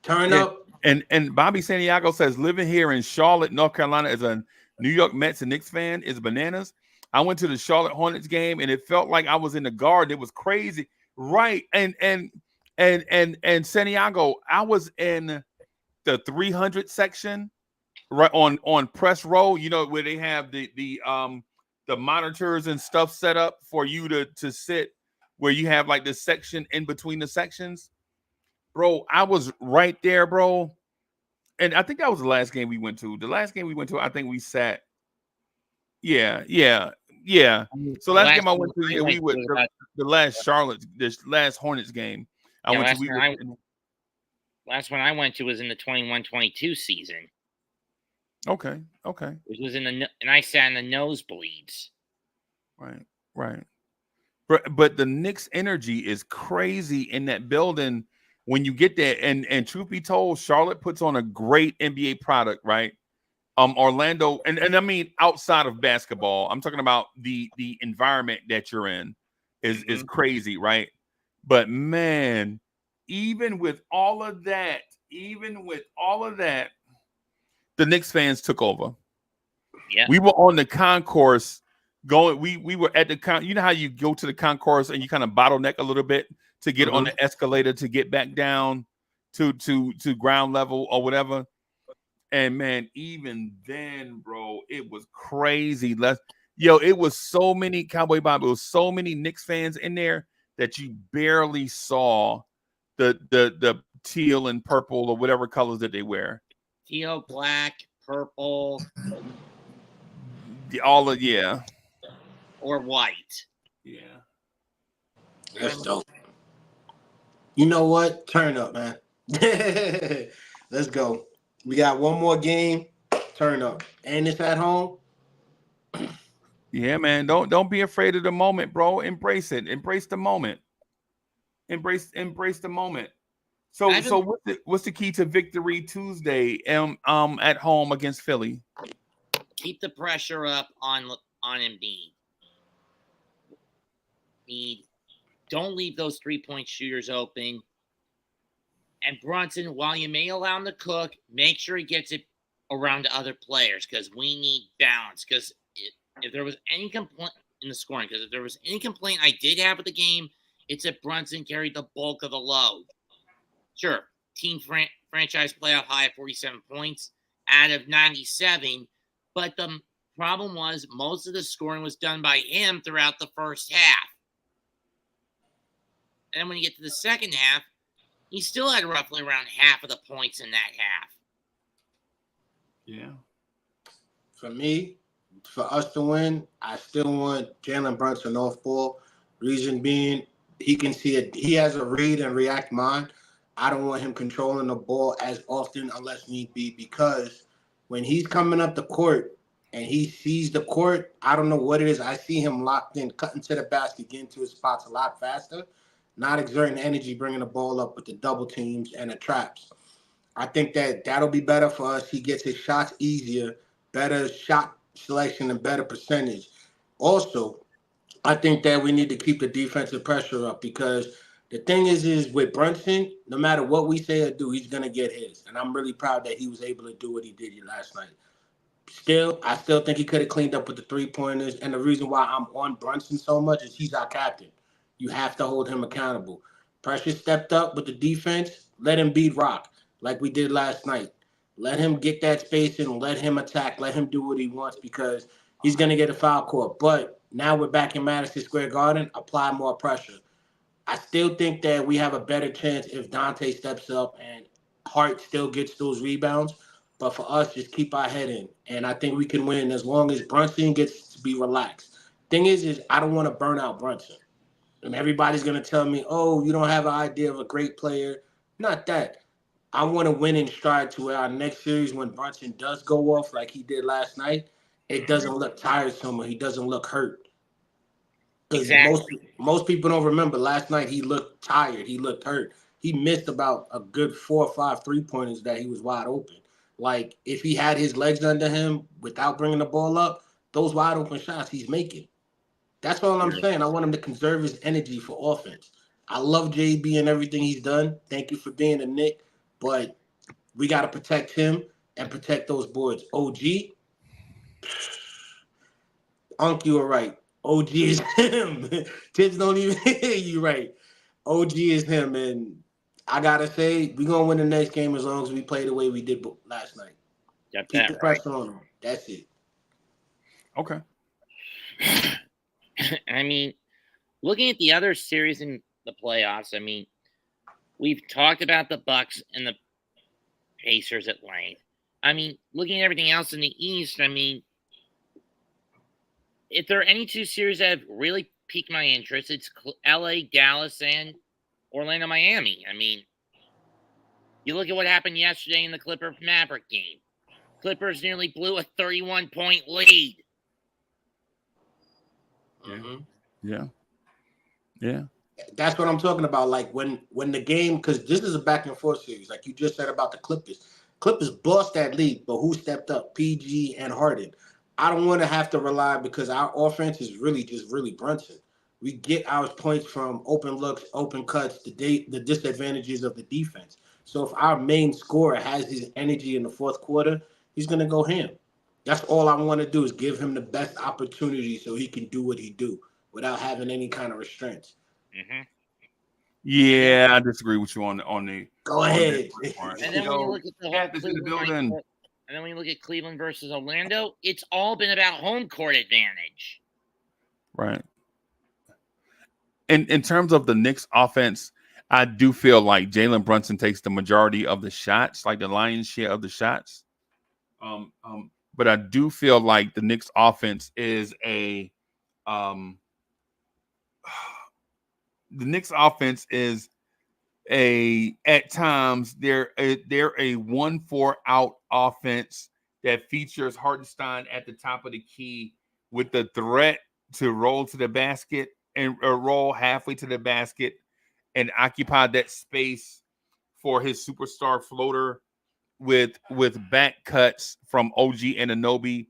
Turn up. And Bobby Santiago says living here in Charlotte, North Carolina, as a New York Mets and Knicks fan is bananas. I went to the Charlotte Hornets game and it felt like I was in the Garden. It was crazy, right? And Santiago, I was in the 300 section, right on press row. You know where they have the monitors and stuff set up for you to sit, where you have like this section in between the sections. Bro, I was right there, bro. And I think that was the last game we went to. The last game we went to, I think we sat. Yeah. So last game I went to, we were the last Hornets game. Last one I went to was in the 21-22 season. Okay. Which was and I sat in the nosebleeds. Right. But the Knicks energy is crazy in that building. When you get there, and truth be told, Charlotte puts on a great NBA product, right? Orlando, and I mean outside of basketball, I'm talking about the environment that you're in is crazy, right? But man, even with all of that, the Knicks fans took over. Yeah, we were on the concourse going. We were at the you know how you go to the concourse and you kind of bottleneck a little bit to get on the escalator to get back down to ground level or whatever. And man, even then, bro, it was crazy. It was so many Cowboy Bob. It was so many Knicks fans in there that you barely saw the teal and purple or whatever colors that they wear. Teal, black, purple, Yeah. or white. Yeah. That's dope. You know what? Turn up, man. Let's go. We got one more game. Turn up. And it's at home. Yeah, man. Don't be afraid of the moment, bro. Embrace it. Embrace the moment. Embrace the moment. So what's the key to victory Tuesday at home against Philly? Keep the pressure up on Embiid. Don't leave those 3-point shooters open. And Brunson, while you may allow him to cook, make sure he gets it around to other players because we need balance. Because if there was any complaint in the scoring, because if there was any complaint I did have with the game, it's that Brunson carried the bulk of the load. Sure, team franchise playoff high of 47 points out of 97, but the problem was most of the scoring was done by him throughout the first half. And then when you get to the second half, he still had roughly around half of the points in that half. Yeah. For me, for us to win, I still want Jalen Brunson off ball. Reason being, he can see it. He has a read and react mind. I don't want him controlling the ball as often unless need be, because when he's coming up the court and he sees the court, I don't know what it is. I see him locked in, cutting to the basket, getting to his spots a lot faster, not exerting energy, bringing the ball up with the double teams and the traps. I think that'll be better for us. He gets his shots easier, better shot selection, and better percentage. Also, I think that we need to keep the defensive pressure up because the thing is with Brunson, no matter what we say or do, he's going to get his. And I'm really proud that he was able to do what he did last night. I still think he could have cleaned up with the three-pointers. And the reason why I'm on Brunson so much is he's our captain. You have to hold him accountable. Pressure stepped up with the defense. Let him beat Rock like we did last night. Let him get that space and let him attack. Let him do what he wants because he's going to get a foul call. But now we're back in Madison Square Garden. Apply more pressure. I still think that we have a better chance if Dante steps up and Hart still gets those rebounds. But for us, just keep our head in. And I think we can win as long as Brunson gets to be relaxed. Thing is I don't want to burn out Brunson. And everybody's going to tell me, oh, you don't have an idea of a great player. Not that. I want to win in stride to where our next series, when Brunson does go off like he did last night, it doesn't look tiresome or he doesn't look hurt. Because most people don't remember last night he looked tired. He looked hurt. He missed about a good 4 or 5 3-pointers that he was wide open. Like, if he had his legs under him without bringing the ball up, those wide open shots he's making. That's all I'm saying. I want him to conserve his energy for offense. I love JB and everything he's done. Thank you for being a Knick. But we got to protect him and protect those boards. OG, Unc, you were right. OG is him. Kids don't even hear you right. OG is him. And I got to say, we're going to win the next game as long as we play the way we did last night. Keep the pressure on him. That's it. Okay. I mean, looking at the other series in the playoffs, I mean, we've talked about the Bucks and the Pacers at length. I mean, looking at everything else in the East, I mean, if there are any two series that have really piqued my interest, it's LA, Dallas, and Orlando, Miami. I mean, you look at what happened yesterday in the Clipper-Maverick game. Clippers nearly blew a 31-point lead. Mm-hmm. Yeah. That's what I'm talking about. Like when the game, because this is a back and forth series, like you just said about the Clippers. Clippers bossed that league, but who stepped up? PG and Harden. I don't want to have to rely because our offense is really Brunson. We get our points from open looks, open cuts, the disadvantages of the defense. So if our main scorer has his energy in the fourth quarter, he's going to go ham. That's all I want to do is give him the best opportunity so he can do what he do without having any kind of restrictions. Mm-hmm. Yeah, I disagree with you on the. Go ahead. And then when you look at the whole Cleveland, and then when you look at Cleveland versus Orlando, it's all been about home court advantage. Right. In terms of the Knicks offense, I do feel like Jalen Brunson takes the majority of the shots, like the lion's share of the shots. But I do feel like the Knicks offense is the Knicks offense is at times they're a 1-4 out offense that features Hartenstein at the top of the key with the threat to roll to the basket and roll halfway to the basket and occupy that space for his superstar floater with back cuts from OG Anunoby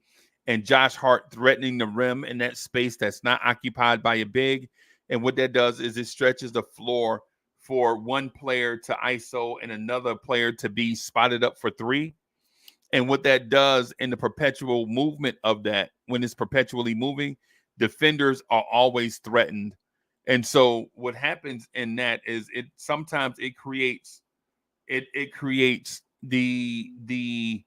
and Josh Hart threatening the rim in that space that's not occupied by a big. And what that does is it stretches the floor for one player to ISO and another player to be spotted up for three. And what that does in the perpetual movement of that, when it's perpetually moving, defenders are always threatened. And so what happens in that is it sometimes it creates the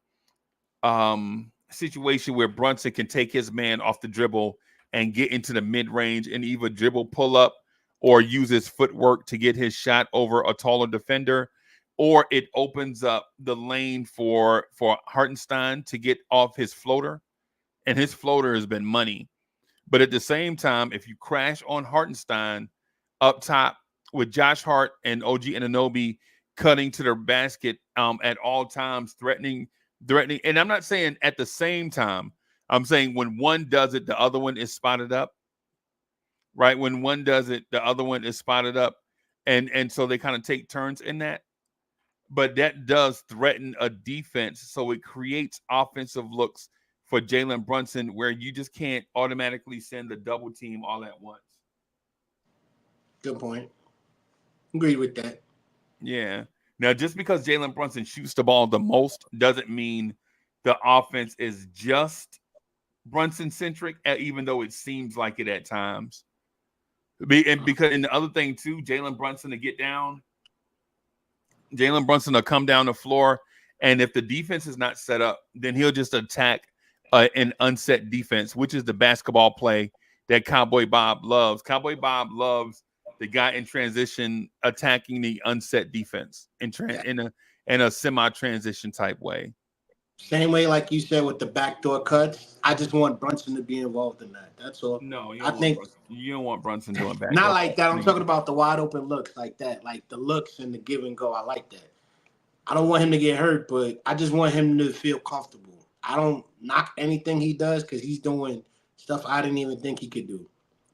situation where Brunson can take his man off the dribble and get into the mid-range and either dribble pull up or use his footwork to get his shot over a taller defender, or it opens up the lane for Hartenstein to get off his floater, and his floater has been money. But at the same time, if you crash on Hartenstein up top with Josh Hart and OG Anunoby cutting to their basket at all times, threatening, and I'm not saying at the same time, I'm saying when one does it, the other one is spotted up. Right? When one does it, the other one is spotted up. And so they kind of take turns in that. But that does threaten a defense. So it creates offensive looks for Jalen Brunson where you just can't automatically send a double team all at once. Good point. Agree with that. Yeah. Now, just because Jalen Brunson shoots the ball the most doesn't mean the offense is just Brunson-centric, even though it seems like it at times. And the other thing too, Jalen Brunson will come down the floor, and if the defense is not set up, then he'll just attack an unset defense, which is the basketball play that Cowboy Bob loves. Cowboy Bob loves the guy in transition attacking the unset defense in a semi-transition type way. Same way, like you said, with the backdoor cuts. I just want Brunson to be involved in that. That's all. No, I think you don't want Brunson doing backdoor. Not like that. I'm talking about the wide open looks like that, like the looks and the give and go. I like that. I don't want him to get hurt, but I just want him to feel comfortable. I don't knock anything he does because he's doing stuff I didn't even think he could do.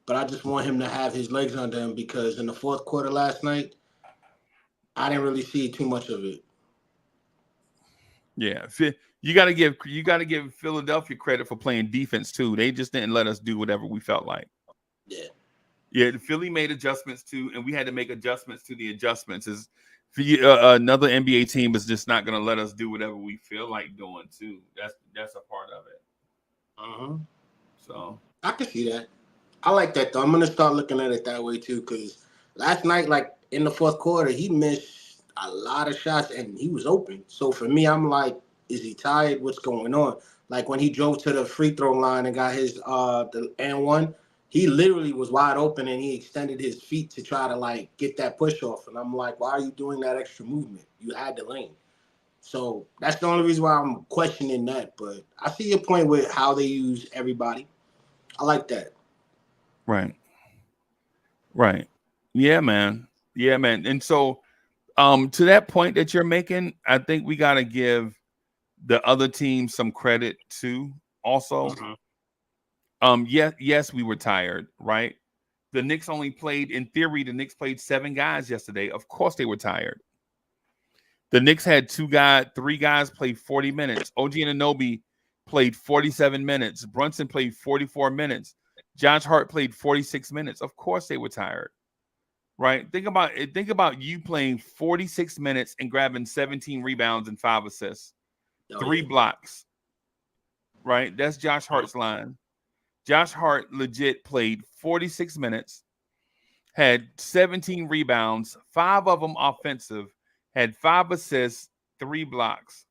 But I just want him to have his legs under him because in the fourth quarter last night, I didn't really see too much of it. Yeah, you got to give Philadelphia credit for playing defense too. They just didn't let us do whatever we felt like. Yeah. Philly made adjustments too, and we had to make adjustments to the adjustments. Another NBA team is just not going to let us do whatever we feel like doing too. That's a part of it. So I can see that. I like that though. I'm gonna start looking at it that way too. Because last night, like in the fourth quarter, he missed a lot of shots and he was open. So for me, I'm like, is he tired? What's going on? Like when he drove to the free throw line and got his the and-one, he literally was wide open and he extended his feet to try to like get that push off. And I'm like, why are you doing that extra movement? You had the lane. So that's the only reason why I'm questioning that. But I see your point with how they use everybody. I like that. Right. Yeah, man. And so to that point that you're making, I think we got to give the other team some credit too also. Yes, we were tired, right? The Knicks only played, in theory, the Knicks played 7 guys yesterday. Of course they were tired. The Knicks had 3 guys play 40 minutes. OG Anunoby played 47 minutes. Brunson played 44 minutes. Josh Hart played 46 minutes. Of course they were tired, right? Think about you playing 46 minutes and grabbing 17 rebounds and 5 assists, 3 blocks, right? That's Josh Hart's line. Josh Hart legit played 46 minutes, had 17 rebounds, 5 of them offensive, had 5 assists, 3 blocks,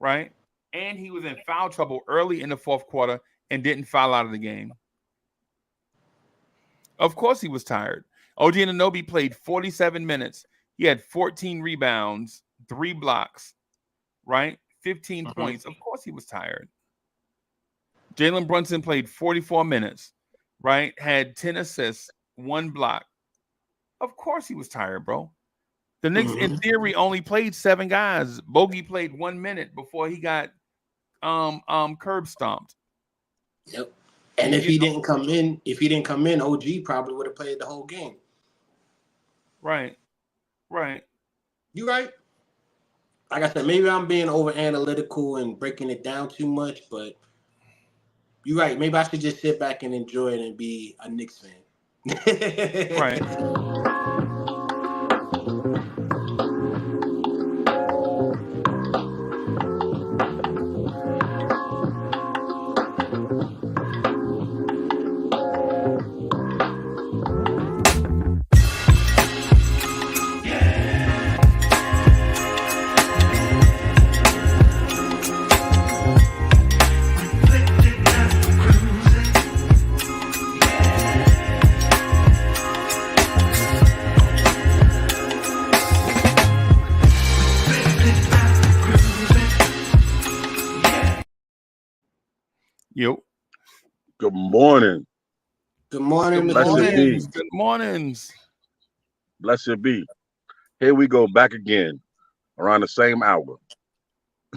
right? And he was in foul trouble early in the fourth quarter and didn't foul out of the game. Of course he was tired. OG Anunoby played 47 minutes. He had 14 rebounds, 3 blocks, right? 15 points. Of course he was tired. Jalen Brunson played 44 minutes, right? Had 10 assists, 1 block. Of course he was tired, bro. The Knicks, in theory, only played 7 guys. Bogey played 1 minute before he got curb stomped. Yep. And if he didn't come in, OG probably would have played the whole game. Right. You right. Like I said, maybe I'm being over analytical and breaking it down too much, but you're right. Maybe I should just sit back and enjoy it and be a Knicks fan. Right. Yo. Good morning. Good morning. Good mornings. Blessed be. Here we go back again around the same hour.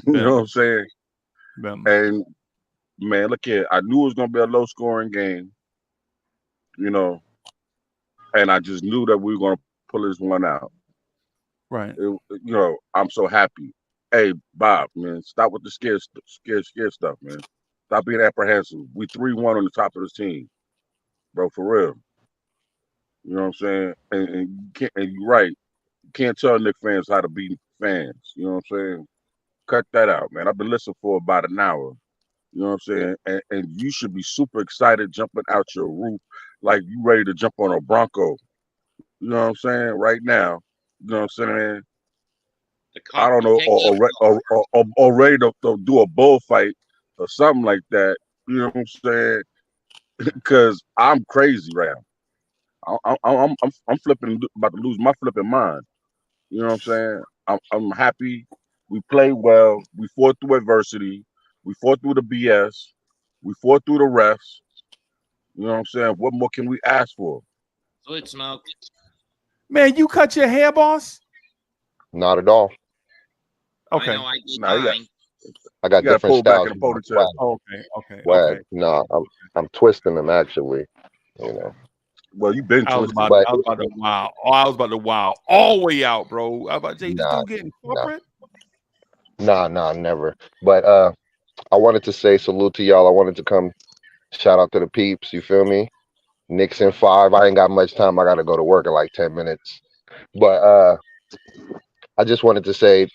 You know what I'm saying? And man, look here. I knew it was gonna be a low scoring game. You know, and I just knew that we were gonna pull this one out. Right. I'm so happy. Hey, Bob, man, stop with the scared stuff, man. Stop being apprehensive. We 3-1 on the top of the team, bro, for real. You know what I'm saying? And you're right. You can't tell Knicks fans how to be fans. You know what I'm saying? Cut that out, man. I've been listening for about an hour. You know what I'm saying? And you should be super excited jumping out your roof like you ready to jump on a Bronco. You know what I'm saying? Right now. You know what I'm saying? I don't know, or ready to do a bullfight or something like that. You know what I'm saying? Because I'm crazy right now. I'm flipping, about to lose my flipping mind. You know what I'm saying? I'm happy. We played well. We fought through adversity. We fought through the BS. We fought through the refs. You know what I'm saying? What more can we ask for? Good smoke. Man, you cut your hair, boss? Not at all. Okay. I know I did mine. I got different styles. Okay. No, I'm twisting them actually. You know. Well, you've been twisting. I was about to wow. Oh, I was about to wow all the way out, bro. I was about to say, this dude getting corporate? Nah, never. But I wanted to say salute to y'all. I wanted to come shout out to the peeps. You feel me? Knicks in 5. I ain't got much time. I got to go to work in like 10 minutes. But I just wanted to say,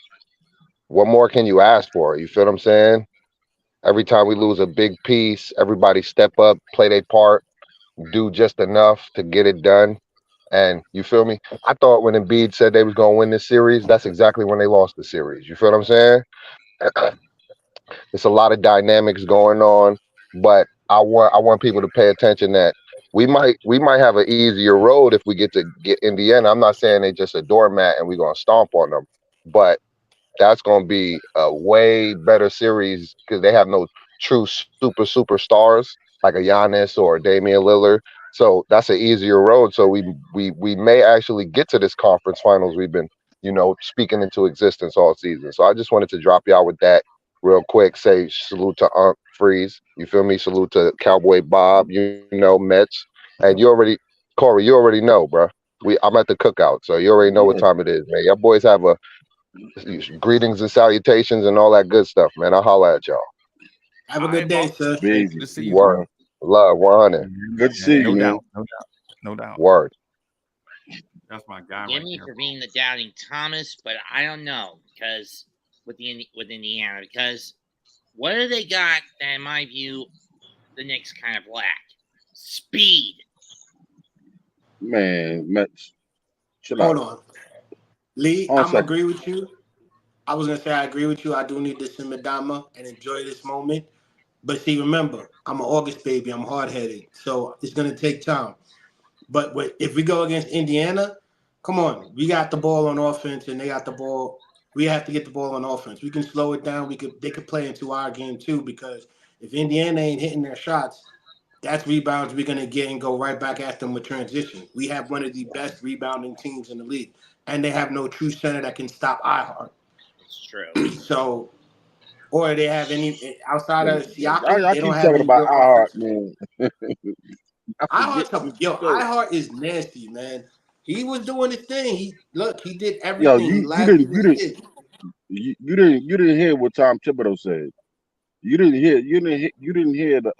what more can you ask for? You feel what I'm saying? Every time we lose a big piece, everybody step up, play their part, do just enough to get it done. And you feel me? I thought when Embiid said they was going to win this series, that's exactly when they lost the series. You feel what I'm saying? It's a lot of dynamics going on, but I want people to pay attention that we might have an easier road if we get Indiana. I'm not saying they just a doormat and we're gonna stomp on them, but that's gonna be a way better series because they have no true superstars like a Giannis or Damian Lillard. So that's an easier road. So we may actually get to this conference finals we've been, speaking into existence all season. So I just wanted to drop y'all with that real quick. Say salute to Freeze. You feel me? Salute to Cowboy Bob, Mets. And Corey, you already know, bro. I'm at the cookout, so you already know what time it is, man. Y'all boys have a greetings and salutations and all that good stuff, man. I'll holler at y'all. Have a good day, sir. Good to see you. Word. Love, 100. Good to see you. No doubt. Word. That's my guy. Give me for being the doubting Thomas, but I don't know because with Indiana, because what do they got that, in my view, the Knicks kind of lack? Speed. Man, Mets. Hold on. Lee, I'm agree with you. I was gonna say I agree with you. I do need this in Madama and enjoy this moment. But see, remember, I'm an August baby. I'm hard-headed, so it's gonna take time. But if we go against Indiana, come on, we got the ball on offense and they got the ball. We have to get the ball on offense. We can slow it down. They could play into our game too, because if Indiana ain't hitting their shots, that's rebounds we're gonna get and go right back at them with transition. We have one of the best rebounding teams in the league, and they have no true center that can stop iHeart. It's true. So, or they have any outside of Siakam, I they don't keep have talking any about real iHeart, offense. man. I forget what you say. iHeart is nasty, man. He was doing his thing. He did Yo, everything. He lasted his kid. you didn't hear what Tom Thibodeau said. You didn't hear the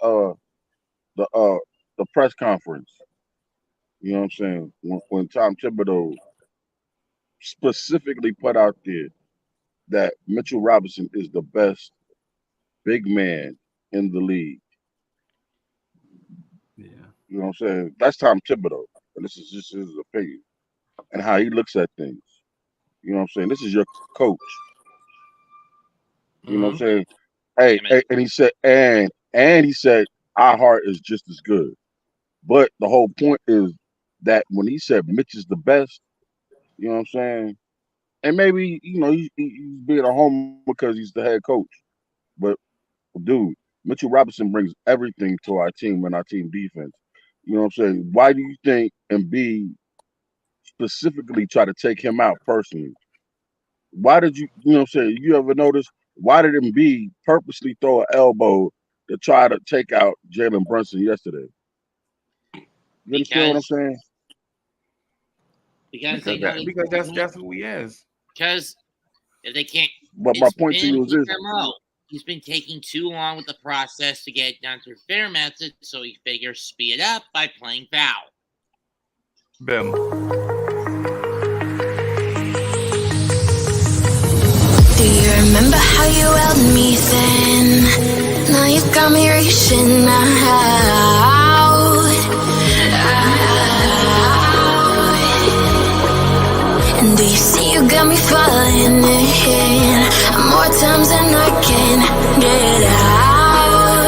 the press conference. You know what I'm saying? When Tom Thibodeau specifically put out there that Mitchell Robinson is the best big man in the league. Yeah. You know what I'm saying? That's Tom Thibodeau. And this is just his opinion and how he looks at things. You know what I'm saying? This is your coach. You know what I'm saying? And he said, and he said, our heart is just as good. But the whole point is that when he said Mitch is the best, you know what I'm saying? And maybe, he's being a homer because he's the head coach. But dude, Mitchell Robinson brings everything to our team and our team defense. You know what I'm saying? Why do you think Embiid specifically try to take him out personally? Why did you know what I'm saying? You ever notice why did Embiid purposely throw an elbow to try to take out Jalen Brunson yesterday? You understand what I'm saying? Because that's who he is. Because if they can't, But my point to you is this: he's been taking too long with the process to get it done through fair method, so he figures speed it up by playing foul. Bim. Do you remember how you held me then? Now you got me reaching out. And do you see you got me falling in more times than I can get out.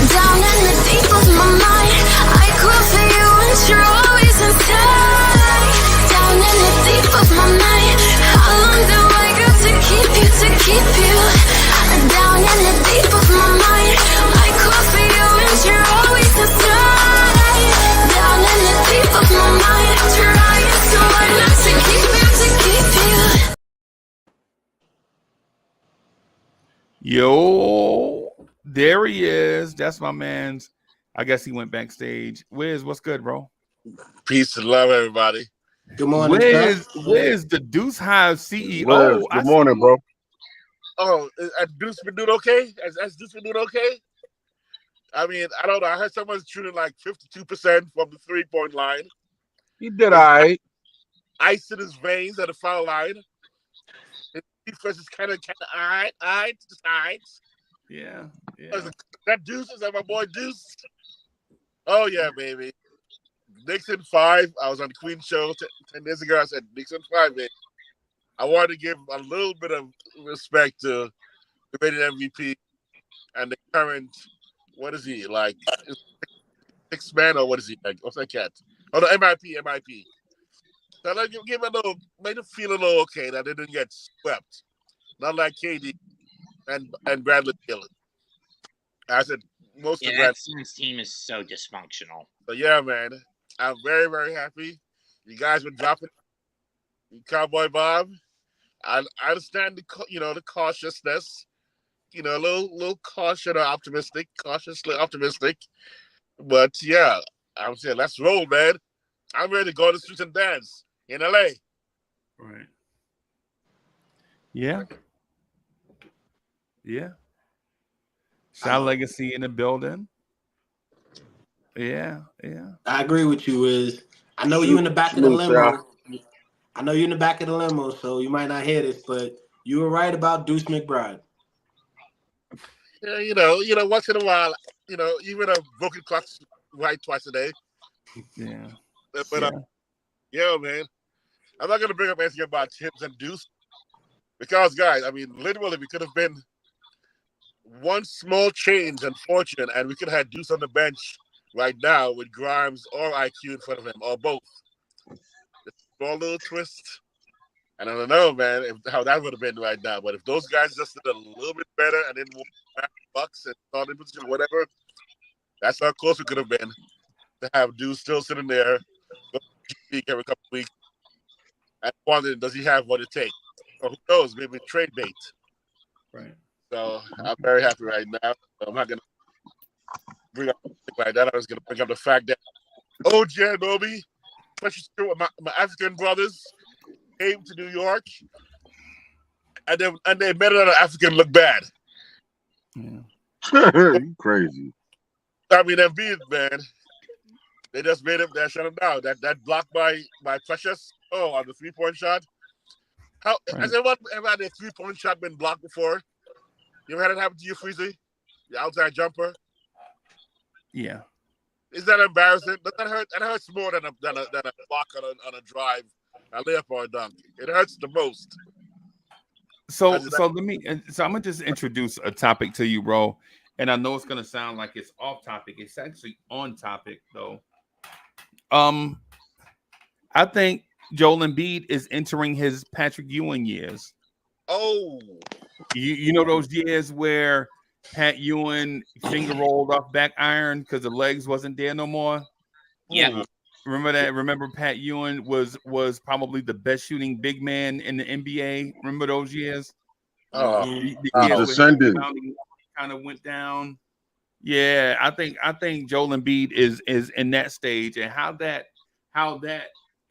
Down in the deep of my mind, I call for you and you're always inside. Down in the deep of my mind, how long do I got to keep you? Down in the deep of my mind, I call for you and you're always inside. Down in the deep of my mind, trying so hard not to keep you. Yo, there he is. That's my man's. I guess he went backstage. Wiz, what's good, bro? Peace and love, everybody. Good morning, Wiz, the Deuce Hive CEO. Wiz, good morning, bro. Oh, has Deuce been doing okay? Has Deuce been doing okay? I mean, I don't know. I heard someone's shooting like 52% from the 3-point line. He did all right. Ice in his veins at the foul line. His defense is kind of all right. Yeah. That Deuce, is that my boy Deuce? Oh, yeah, baby. Knicks in 5. I was on the Queen show 10 days ago. I said, Knicks in 5, baby. I wanted to give a little bit of respect to the rated MVP and the current, what is he, like, 6 man, or what is he, like, what's that cat? Oh, no, MIP. So let give a little, made him feel a little okay that they didn't get swept. Not like KD and Bradley Beal. I said, most of that Suns team is so dysfunctional. So, yeah, man, I'm very, very happy. You guys were dropping Cowboy Bob. I understand the cautiousness, a little caution or cautiously optimistic. But yeah, I'm saying let's roll, man. I'm ready to go to the streets and dance in LA. Right. Yeah. Shot Legacy in the building. Yeah. I agree with you, Wiz. I know you in the back of the limo. I know you're in the back of the limo, so you might not hear this, but you were right about Deuce McBride. Yeah, once in a while, even a broken clock right twice a day. Yeah. But man, I'm not gonna bring up anything about Tibbs and Deuce because, guys, I mean, literally, we could have been one small change, unfortunate, and we could have Deuce on the bench right now with Grimes or IQ in front of him, or both. A small little twist. And I don't know, man, how that would have been right now. But if those guys just did a little bit better and then Bucks and started in position, whatever, that's how close we could have been to have Deuce still sitting there every couple of weeks. And wondering, does he have what it takes? Or who knows, maybe trade bait. Right. So I'm very happy right now. I'm not going to bring up like that. I was going to bring up the fact that OG Anunoby, especially with my African brothers, came to New York, and they made another African look bad. Yeah. You crazy. I mean, Embiid, man, they just made him. They shut him down. That block by Precious. Oh, on the 3-point shot. How has anyone ever had a 3-point shot been blocked before? You ever had it happen to you, Freezy? The outside jumper. Yeah. Is that embarrassing? Does that hurt? That hurts more than a block on a drive, a layup or a dunk. It hurts the most. So I'm gonna just introduce a topic to you, bro. And I know it's gonna sound like it's off topic. It's actually on topic, though. I think Joel Embiid is entering his Patrick Ewing years. Oh, you know those years where Pat Ewing finger rolled off back iron because the legs wasn't there no more. Yeah. Remember that? Remember Pat Ewing was probably the best shooting big man in the NBA. Remember those years? The years descending kind of went down. Yeah, I think Joel Embiid is in that stage, and how that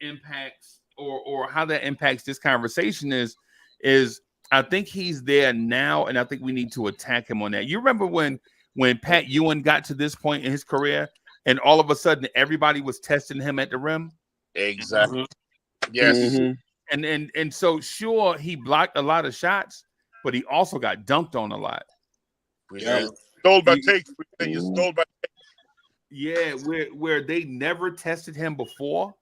impacts or how that impacts this conversation is I think he's there now, and I think we need to attack him on that. You remember when Pat Ewing got to this point in his career, and all of a sudden everybody was testing him at the rim? Exactly. Yes. Mm-hmm. And so sure, he blocked a lot of shots, but he also got dunked on a lot. Yeah. Stole by take. You stole by take. Yeah, where they never tested him before.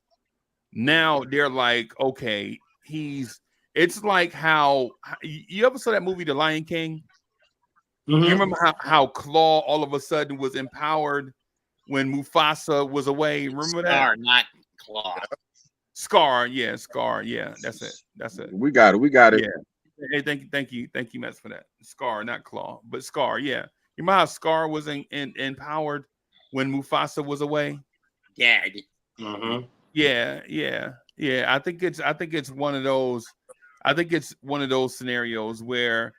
Now they're like, okay, it's like how you ever saw that movie The Lion King? Mm-hmm. You remember how Claw all of a sudden was empowered when Mufasa was away? Remember that? Scar, not Claw. Scar, yeah, that's it. We got it. Yeah. Hey, thank you, Mets, for that. Scar, not Claw, but Scar, yeah. You remember how Scar was empowered when Mufasa was away? Dead. Mm-hmm. Yeah. I think it's one of those. I think it's one of those scenarios where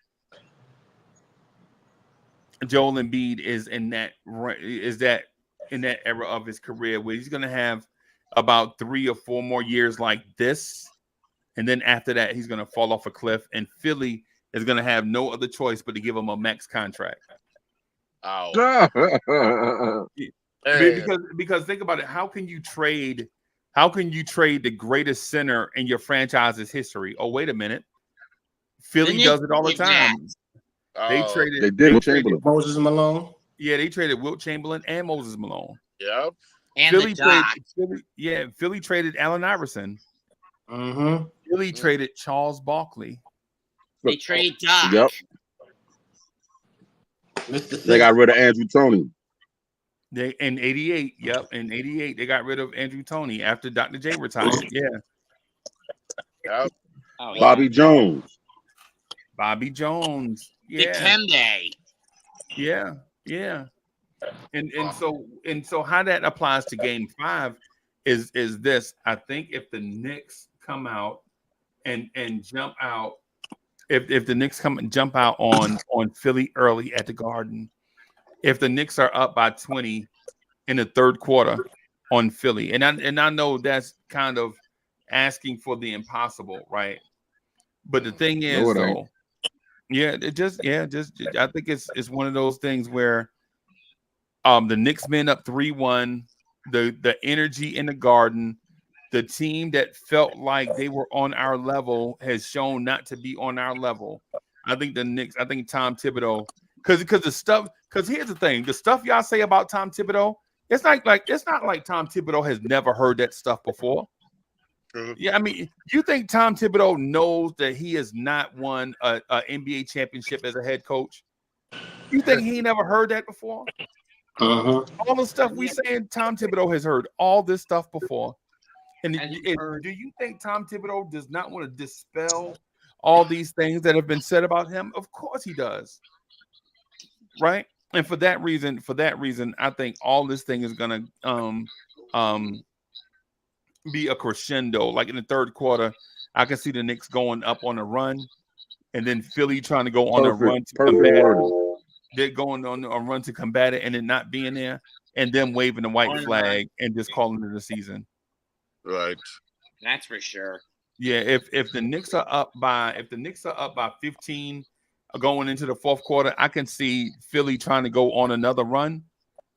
Joel Embiid is in that era of his career where he's going to have about 3 or 4 more years like this, and then after that he's going to fall off a cliff, and Philly is going to have no other choice but to give him a max contract. Oh. Because think about it, how can you trade the greatest center in your franchise's history? Oh, wait a minute. Philly does it all the time. They traded Moses Malone. Yeah, they traded Wilt Chamberlain and Moses Malone. Yep. And Philly traded Allen Iverson. Mm-hmm. Philly traded Charles Barkley. They traded Doc. Yep. They got rid of Andrew Toney. In '88, in '88 they got rid of Andrew Toney after Dr. J retired. Yeah. Yep. Oh, yeah. Bobby Jones. Yeah. Dikembe. Yeah. And so how that applies to Game 5 is this. I think if the Knicks come out and jump out, if the Knicks come and jump out on Philly early at the Garden, if the Knicks are up by 20 in the third quarter on Philly, and I know that's kind of asking for the impossible, right? But the thing is, though, I think it's one of those things where the Knicks men up 3-1, the energy in the Garden, the team that felt like they were on our level has shown not to be on our level. I think Tom Thibodeau, because here's the thing, the stuff y'all say about Tom Thibodeau, it's not like Tom Thibodeau has never heard that stuff before. Yeah, I mean, you think Tom Thibodeau knows that he has not won a NBA championship as a head coach? You think he never heard that before? Uh-huh. All the stuff we saying, Tom Thibodeau has heard all this stuff before. And do you think Tom Thibodeau does not want to dispel all these things that have been said about him? Of course he does. Right? And for that reason, I think all this thing is gonna be a crescendo. Like in the third quarter, I can see the Knicks going up on a run, and then Philly trying to go on a run to combat it. They're going on a run to combat it, and then not being there, and then waving the white flag and just calling it a season. Right. That's for sure. Yeah, if the Knicks are up by 15 going into the fourth quarter, I can see Philly trying to go on another run.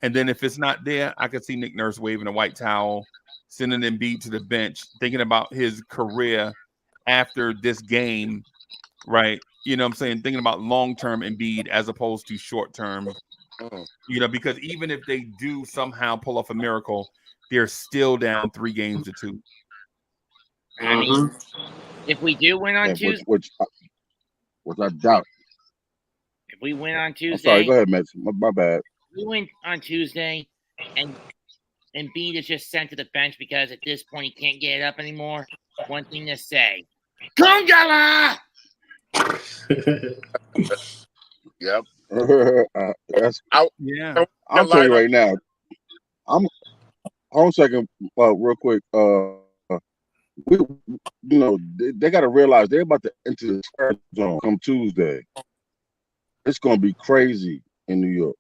And then if it's not there, I can see Nick Nurse waving a white towel, sending Embiid to the bench, thinking about his career after this game, right? You know what I'm saying? Thinking about long-term Embiid as opposed to short-term, you know, because even if they do somehow pull off a miracle, they're still down 3-2. I mean, if we do win on Tuesday, which I doubt. if we win on Tuesday, I'm sorry, go ahead, Matt. My bad. We win on Tuesday, and Embiid is just sent to the bench because at this point he can't get it up anymore. One thing to say, Kongala! Yep. I'm telling you right now. Hold on a second, real quick. They got to realize they're about to enter the third zone come Tuesday. It's going to be crazy in New York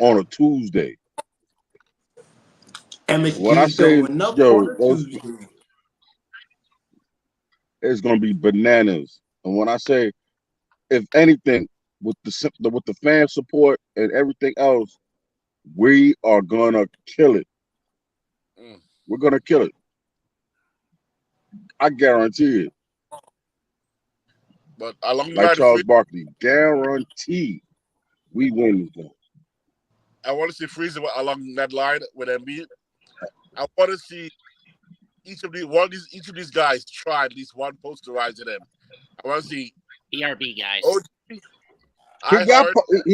on a Tuesday. When I say, it's going to be bananas. And when I say, if anything, with the fan support and everything else, we are going to kill it. We're going to kill it. I guarantee it. But along like Charles Barkley, guarantee we win this game. I want to see Freezer along that line with Embiid. I want to see each of these guys try at least one posterizer them. I want to see ERB guys. He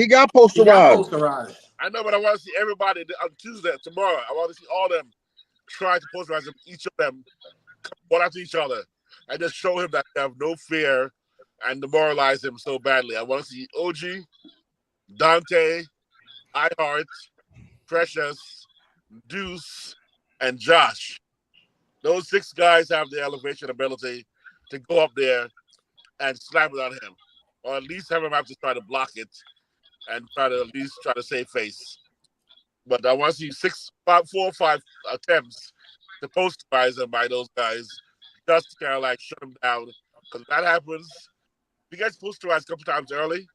got posterized. I know, but I want to see everybody on Tuesday, tomorrow. I want to see all of them try to posterize them, each of them, one after each other, and just show him that they have no fear and demoralize him so badly. I want to see OG, Dante, iHeart, Precious, Deuce, and Josh. Those 6 guys have the elevation ability to go up there and slam it on him, or at least have him have to try to block it and try to save face. But I want to see 4 or 5 attempts to posterize him by those guys, just to kind of like shut him down. Because if that happens, if you guys posterize a couple times early.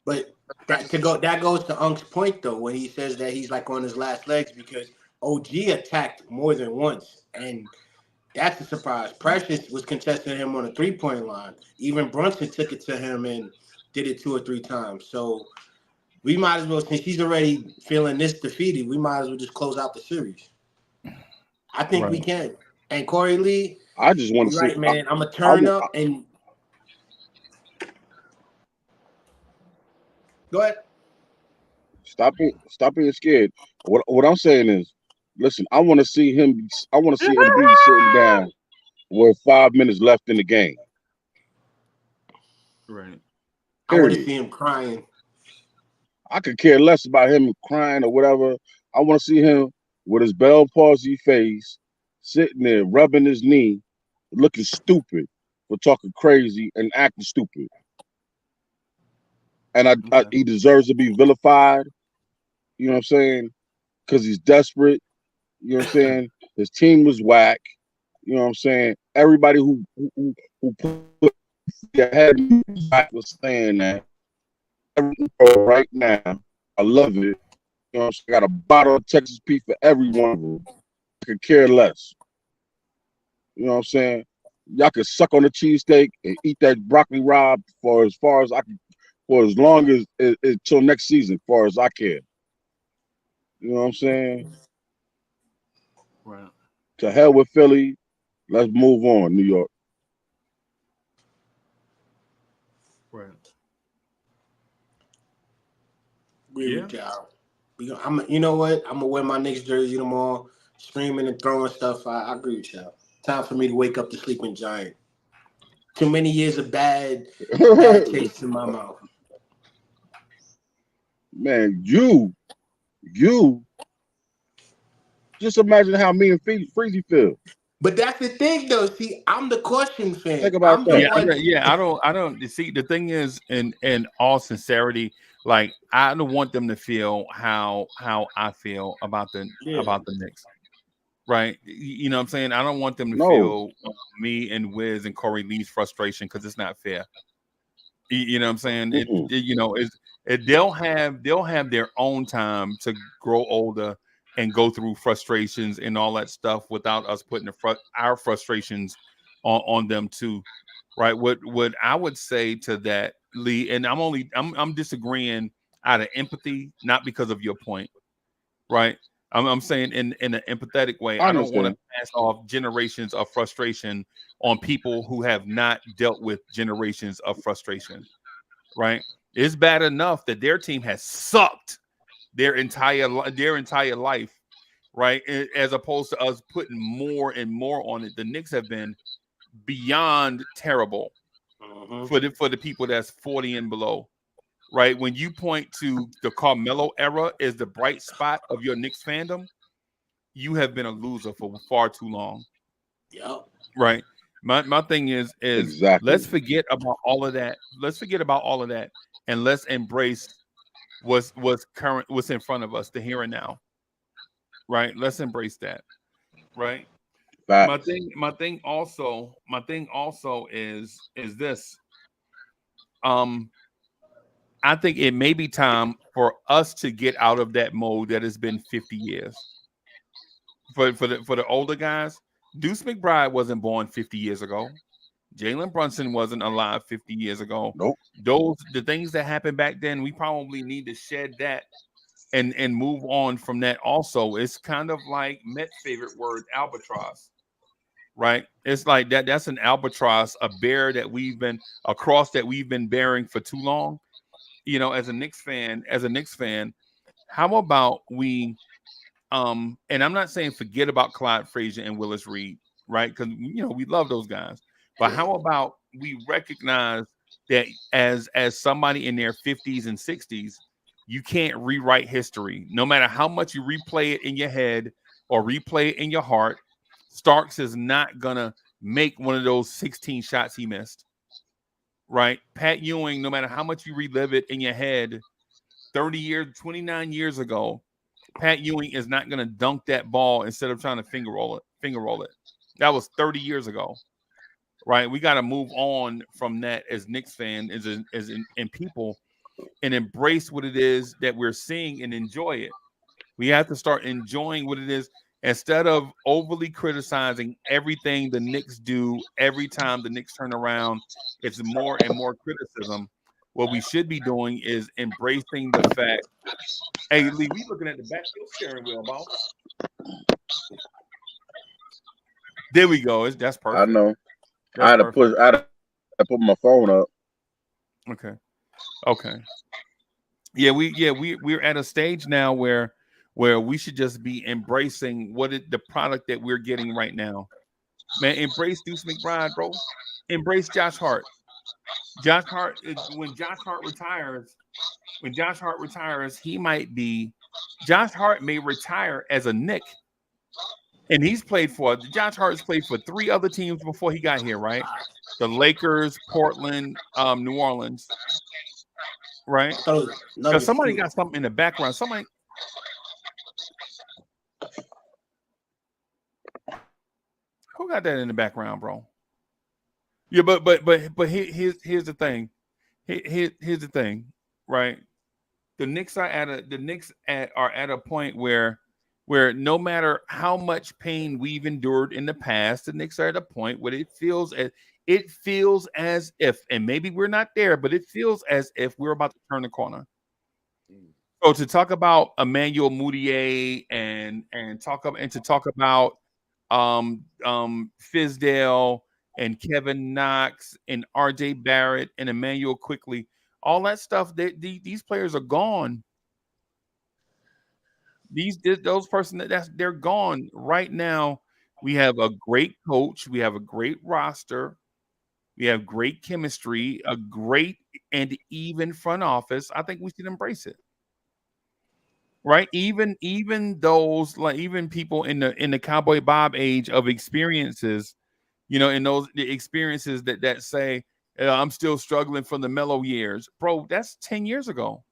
But that goes to Unk's point though, when he says that he's like on his last legs, because OG attacked more than once, and that's a surprise. Precious was contesting him on a 3-point line. Even Brunson took it to him and did it 2 or 3 times. So we might as well, since he's already feeling this defeated, we might as well just close out the series. I think we can. And Corey Lee, I just want to see, man. I'm gonna turn up and go ahead. Stop being scared. What I'm saying is, listen, I want to see him. I want to see Embiid sitting down with 5 minutes left in the game. Right. I want to see him crying. I could care less about him crying or whatever. I want to see him with his Bell palsy face, sitting there rubbing his knee, looking stupid for talking crazy and acting stupid. And he deserves to be vilified. You know what I'm saying? Because he's desperate. You know what I'm saying? His team was whack. You know what I'm saying? Everybody who put their head back was saying that. Right now, I love it. You know what I'm saying? I got a bottle of Texas Pete for every one of them. I could care less. You know what I'm saying? Y'all can suck on the cheesesteak and eat that broccoli rabe for as long as until next season, far as I care. You know what I'm saying? Right. To hell with Philly. Let's move on, New York. Right. agree with y'all. You know what? I'm gonna wear my Knicks jersey tomorrow, screaming and throwing stuff. I agree with y'all. Time for me to wake up the sleeping giant. Too many years of bad tastes in my mouth. Man, you just imagine how me and Freezy feel. But that's the thing, though. See, I'm the caution fan. Think about I'm that. the one. I don't see. The thing is, in all sincerity, like I don't want them to feel how I feel about the Knicks, right? You know what I'm saying? I don't want them to No. feel me and Wiz and Corey Lee's frustration because it's not fair. You know what I'm saying? They'll have their own time to grow older and go through frustrations and all that stuff without us putting our frustrations on them too, right? What I would say to that, Lee, and I'm disagreeing out of empathy, not because of your point, right? I'm saying in an empathetic way. I don't want to pass off generations of frustration on people who have not dealt with generations of frustration, right? It's bad enough that their team has sucked their entire life, right? As opposed to us putting more and more on it. The Knicks have been beyond terrible for the people that's 40 and below, right? When you point to the Carmelo era as the bright spot of your Knicks fandom, you have been a loser for far too long. Yep. Right. My thing is exactly. Let's forget about all of that. And let's embrace what's in front of us, the here and now. Right. Let's embrace that. Right. Facts. My thing also is this. I think it may be time for us to get out of that mode that has been 50 years. For the older guys, Deuce McBride wasn't born 50 years ago. Jalen Brunson wasn't alive 50 years ago. Nope. The things that happened back then, we probably need to shed that and move on from that. Also, it's kind of like Met's favorite word, albatross. Right? It's like that's an albatross, a bear that we've been bearing for too long. You know, as a Knicks fan, how about we and I'm not saying forget about Clyde Frazier and Willis Reed, right? Because we love those guys. But how about we recognize that as somebody in their 50s and 60s, you can't rewrite history. No matter how much you replay it in your head or replay it in your heart, Starks is not gonna make one of those 16 shots he missed. Right? Pat Ewing, no matter how much you relive it in your head, 29 years ago, Pat Ewing is not going to dunk that ball instead of trying to finger roll it. That was 30 years ago, right? We got to move on from that as Knicks fans, and people, and embrace what it is that we're seeing and enjoy it. We have to start enjoying what it is instead of overly criticizing everything the Knicks do. Every time the Knicks turn around, it's more and more criticism. What we should be doing is embracing the fact. Hey, Lee, we looking at the back of your steering wheel, boss. There we go. That's perfect. I know. I had to put my phone up. Okay. Yeah, we're at a stage now where we should just be embracing the product that we're getting right now. Man, embrace Deuce McBride, bro. Embrace Josh Hart. When Josh Hart retires, he might be. Josh Hart may retire as a Knick, and Josh Hart's played for 3 other teams before he got here, right? The Lakers, Portland, New Orleans, right? Because somebody got something in the background. Who got that in the background, bro? Yeah, but here's the thing. Here's the thing, right? The Knicks are at a point where no matter how much pain we've endured in the past, the Knicks are at a point where it feels as if, and maybe we're not there, but it feels as if we're about to turn the corner. So to talk about Emmanuel Mudiay and talk about Fizdale and Kevin Knox and RJ Barrett and Emmanuel Quickly, all that stuff, these players are gone. Those person they're gone right now. We have a great coach. We have a great roster. We have great chemistry, a great and even front office. I think we should embrace it. Right? Even those like even people in the Cowboy Bob age of experiences, in those the experiences that say I'm still struggling from the mellow years, bro. That's 10 years ago.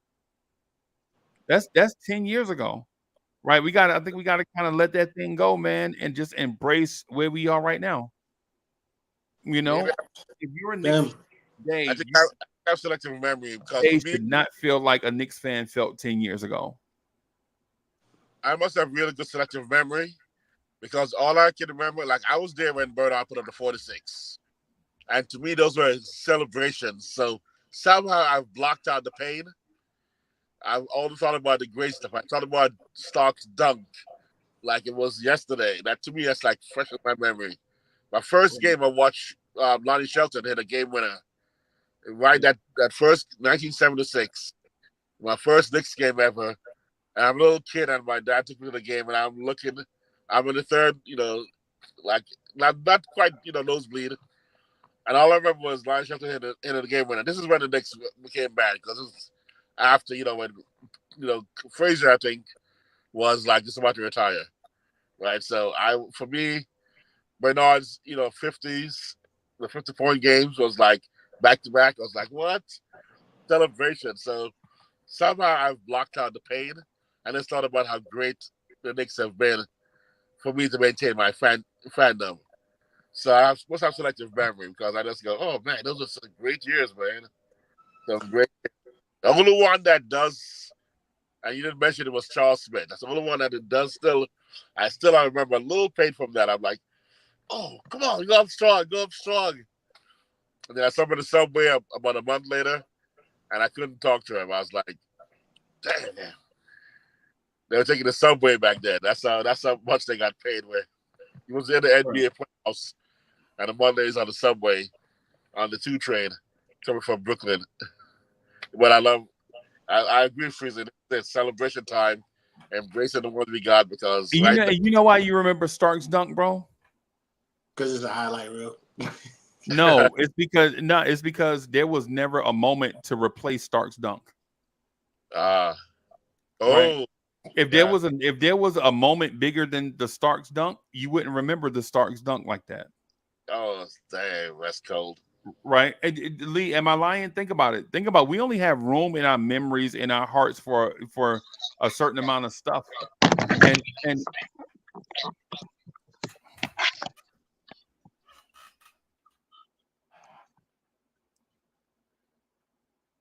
That's 10 years ago, right? I think we got to kind of let that thing go, man, and just embrace where we are right now. You Maybe know, if you're a Knicks Them. fan today, I think I have selective memory because they for me, should not feel like a Knicks fan felt 10 years ago. I must have really good selective memory because all I can remember, like I was there when Bernard put up the 46. And to me, those were celebrations. So somehow I've blocked out the pain. I've only thought about the great stuff. I thought about Stark's dunk like it was yesterday. That to me, that's like fresh in my memory. My first game, I watched Lonnie Shelton hit a game winner. Right, that first 1976, my first Knicks game ever. And I'm a little kid, and my dad took me to the game, and I'm looking. I'm in the third, like not quite, nosebleed. And all I remember was Lonnie Shelton hit a game winner. This is when the Knicks became bad because it was after when Frazier, I think, was like just about to retire, right? So for me, Bernard's 50s, the 50-point games was like back to back. I was like, what celebration? So somehow I've blocked out the pain and just thought about how great the Knicks have been for me to maintain my fandom. So I must have selective memory because I just go, oh man, those are some great years, man. Some great. The only one that does, and you didn't mention it, was Charles Smith. That's the only one that it does still. I remember a little pain from that. I'm like, oh, come on, go up strong, go up strong. And then I saw him in the subway about a month later, and I couldn't talk to him. I was like, damn, man. They were taking the subway back then. That's how much they got paid with. He was in the NBA playoffs, and the Mondays on the subway, on the 2 train, coming from Brooklyn. But I agree with Friesen. It's celebration time, embracing the one we got because You know why you remember Stark's dunk, bro? Because it's a highlight reel. No, it's because there was never a moment to replace Stark's dunk. Right. If there was a moment bigger than the Stark's dunk, you wouldn't remember the Stark's dunk like that. Oh, damn, that's cold. Right, Lee, am I lying? Think about it. We only have room in our memories, in our hearts for a certain amount of stuff, and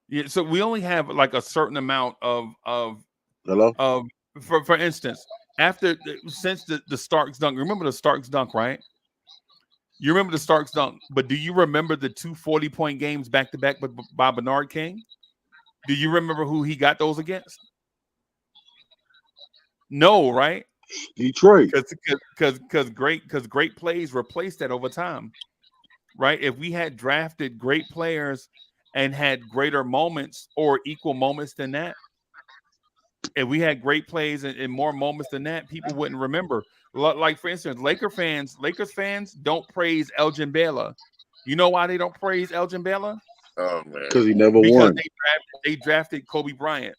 yeah, so we only have like a certain amount of Hello? for instance, since the Starks dunk. Remember the Starks dunk, right? You remember the Starks dunk, but do you remember the 2 40-point games back to back by Bernard King? Do you remember who he got those against? No, right? Detroit. Because great plays replaced that over time, right? If we had drafted great players and had greater moments or equal moments than that, if we had great plays and more moments than that, people wouldn't remember. Like for instance, Lakers fans don't praise Elgin Baylor. You know why they don't praise Elgin Baylor? Oh man, because he never Because won. they drafted Kobe Bryant,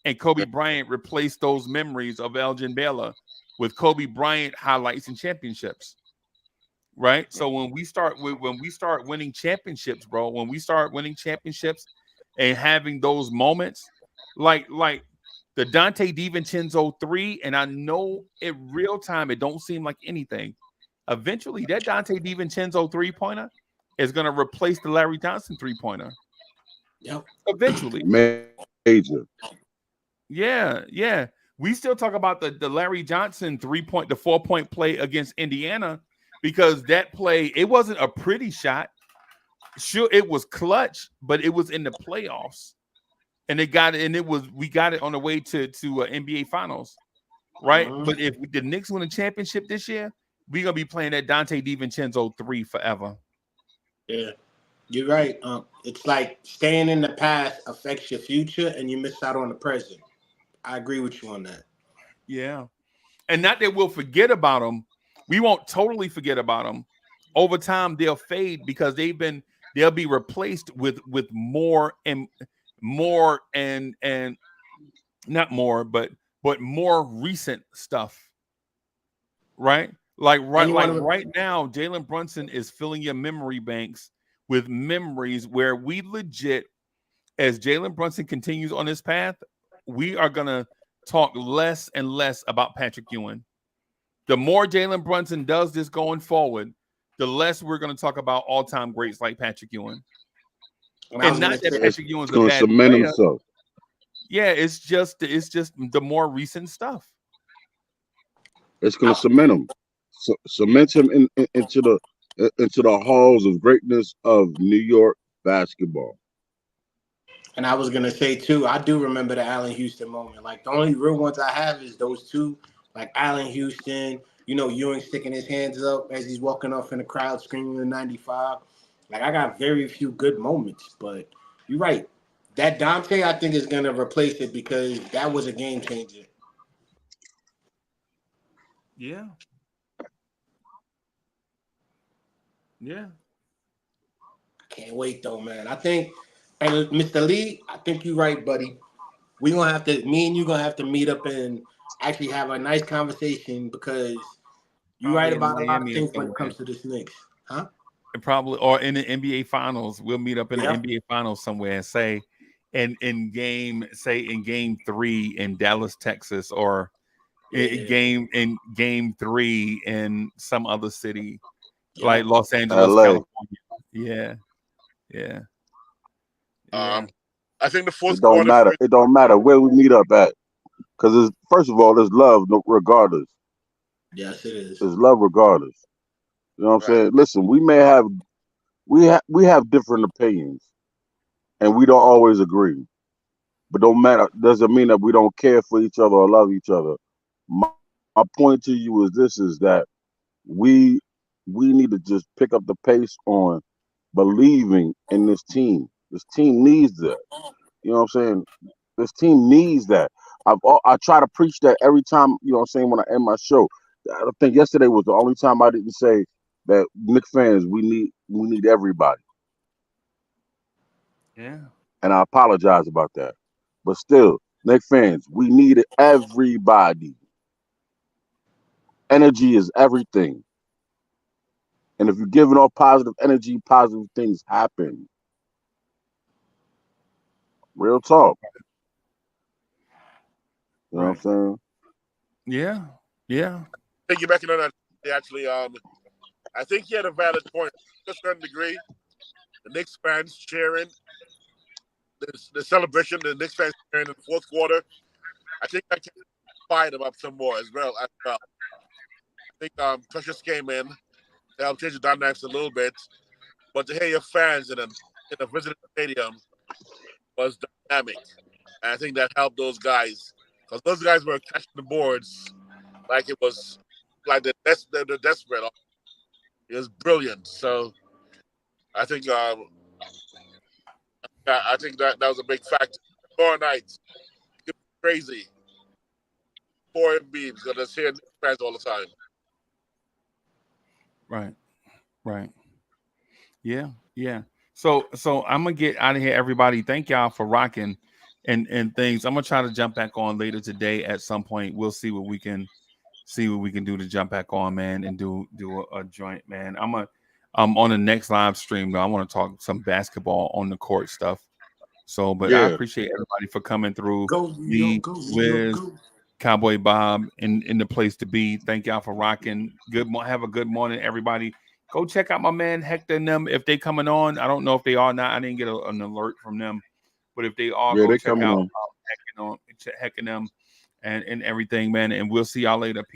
and Kobe Bryant replaced those memories of Elgin Baylor with Kobe Bryant highlights and championships. Right. So when we start winning championships, bro, when we start winning championships and having those moments, like the Dante DiVincenzo 3, and I know in real time it don't seem like anything. Eventually, that Dante DiVincenzo 3-pointer is going to replace the Larry Johnson 3-pointer. Yep. Eventually. Major. Yeah. We still talk about the Larry Johnson 3-point, the 4-point play against Indiana, because that play, it wasn't a pretty shot. Sure, it was clutch, but it was in the playoffs. And we got it on the way to NBA Finals, right? But if the Knicks win a championship this year, we're gonna be playing that Dante DiVincenzo 3 forever. Yeah, you're right. It's like staying in the past affects your future, and you miss out on the present. I agree with you on that. Yeah. And not that we'll forget about them. We won't totally forget about them. Over time, they'll fade because they'll be replaced with more and not more, but more recent stuff. Right? Like right now, Jalen Brunson is filling your memory banks with memories where we legit, as Jalen Brunson continues on his path, we are gonna talk less and less about Patrick Ewing. The more Jalen Brunson does this going forward, the less we're going to talk about all-time greats like Patrick Ewing. And not that Patrick Ewing's a bad cement player. himself. Yeah, it's just the more recent stuff. It's going to cement him, cement him into the halls of greatness of New York basketball. And I was gonna say too, I do remember the Allen Houston moment. Like the only real ones I have is those two, like Allen Houston. You know, Ewing sticking his hands up as he's walking off in the crowd screaming in '95. Like I got very few good moments, but you're right. That Dante, I think, is gonna replace it because that was a game changer. Yeah. Yeah. Can't wait though, man. I think, and Mr. Lee, I think you're right, buddy. Me and you gonna have to meet up and actually have a nice conversation because you're right about a lot of things when it comes to this Knicks, huh? And probably, or in the NBA Finals, we'll meet up in the NBA Finals somewhere and say, in game 3 in Dallas, Texas, or in game 3 in some other city like Los Angeles, LA. California. Yeah. I think the fourth It don't quarter. matter. It don't matter where we meet up at, because first of all, there's love regardless. Yes, it is. There's love regardless. You know what I'm saying? Listen, we have different opinions, and we don't always agree. But don't matter. Doesn't mean that we don't care for each other or love each other. My point to you is this: is that we need to just pick up the pace on believing in this team. This team needs that. You know what I'm saying? This team needs that. I try to preach that every time, you know what I'm saying, when I end my show. I think yesterday was the only time I didn't say that Knicks fans, we need everybody. Yeah. And I apologize about that. But still, Knicks fans, we need everybody. Energy is everything. And if you're giving off positive energy, positive things happen. Real talk. You know what I'm saying? Yeah. Piggybacking on that, actually, I think he had a valid point. To a certain degree, the Knicks fans cheering, the celebration, the Knicks fans cheering in the fourth quarter, I think I can fire them up some more as well. I think Precious came in to help change the dynamics a little bit, but to hear your fans in a visiting stadium was dynamic. And I think that helped those guys, because those guys were catching the boards like it was like the desperate. It was brilliant. So I think that was a big factor. Tomorrow night, it's crazy. 4 beams gonna hear fans all the time. Right. Yeah. So I'm gonna get out of here, everybody. Thank y'all for rocking and things. I'm gonna try to jump back on later today at some point. We'll see what we can do to jump back on, man, and do a joint, man. I'm on the next live stream though. I want to talk some basketball on the court stuff. So, but I appreciate everybody for coming through. Wiz, Cowboy Bob, in the place to be. Thank y'all for rocking. Have a good morning, everybody. Go check out my man Hector and them if they coming on. I don't know if they are not. I didn't get an alert from them, but if they are, go check out Heck and them and everything, man. And we'll see y'all later.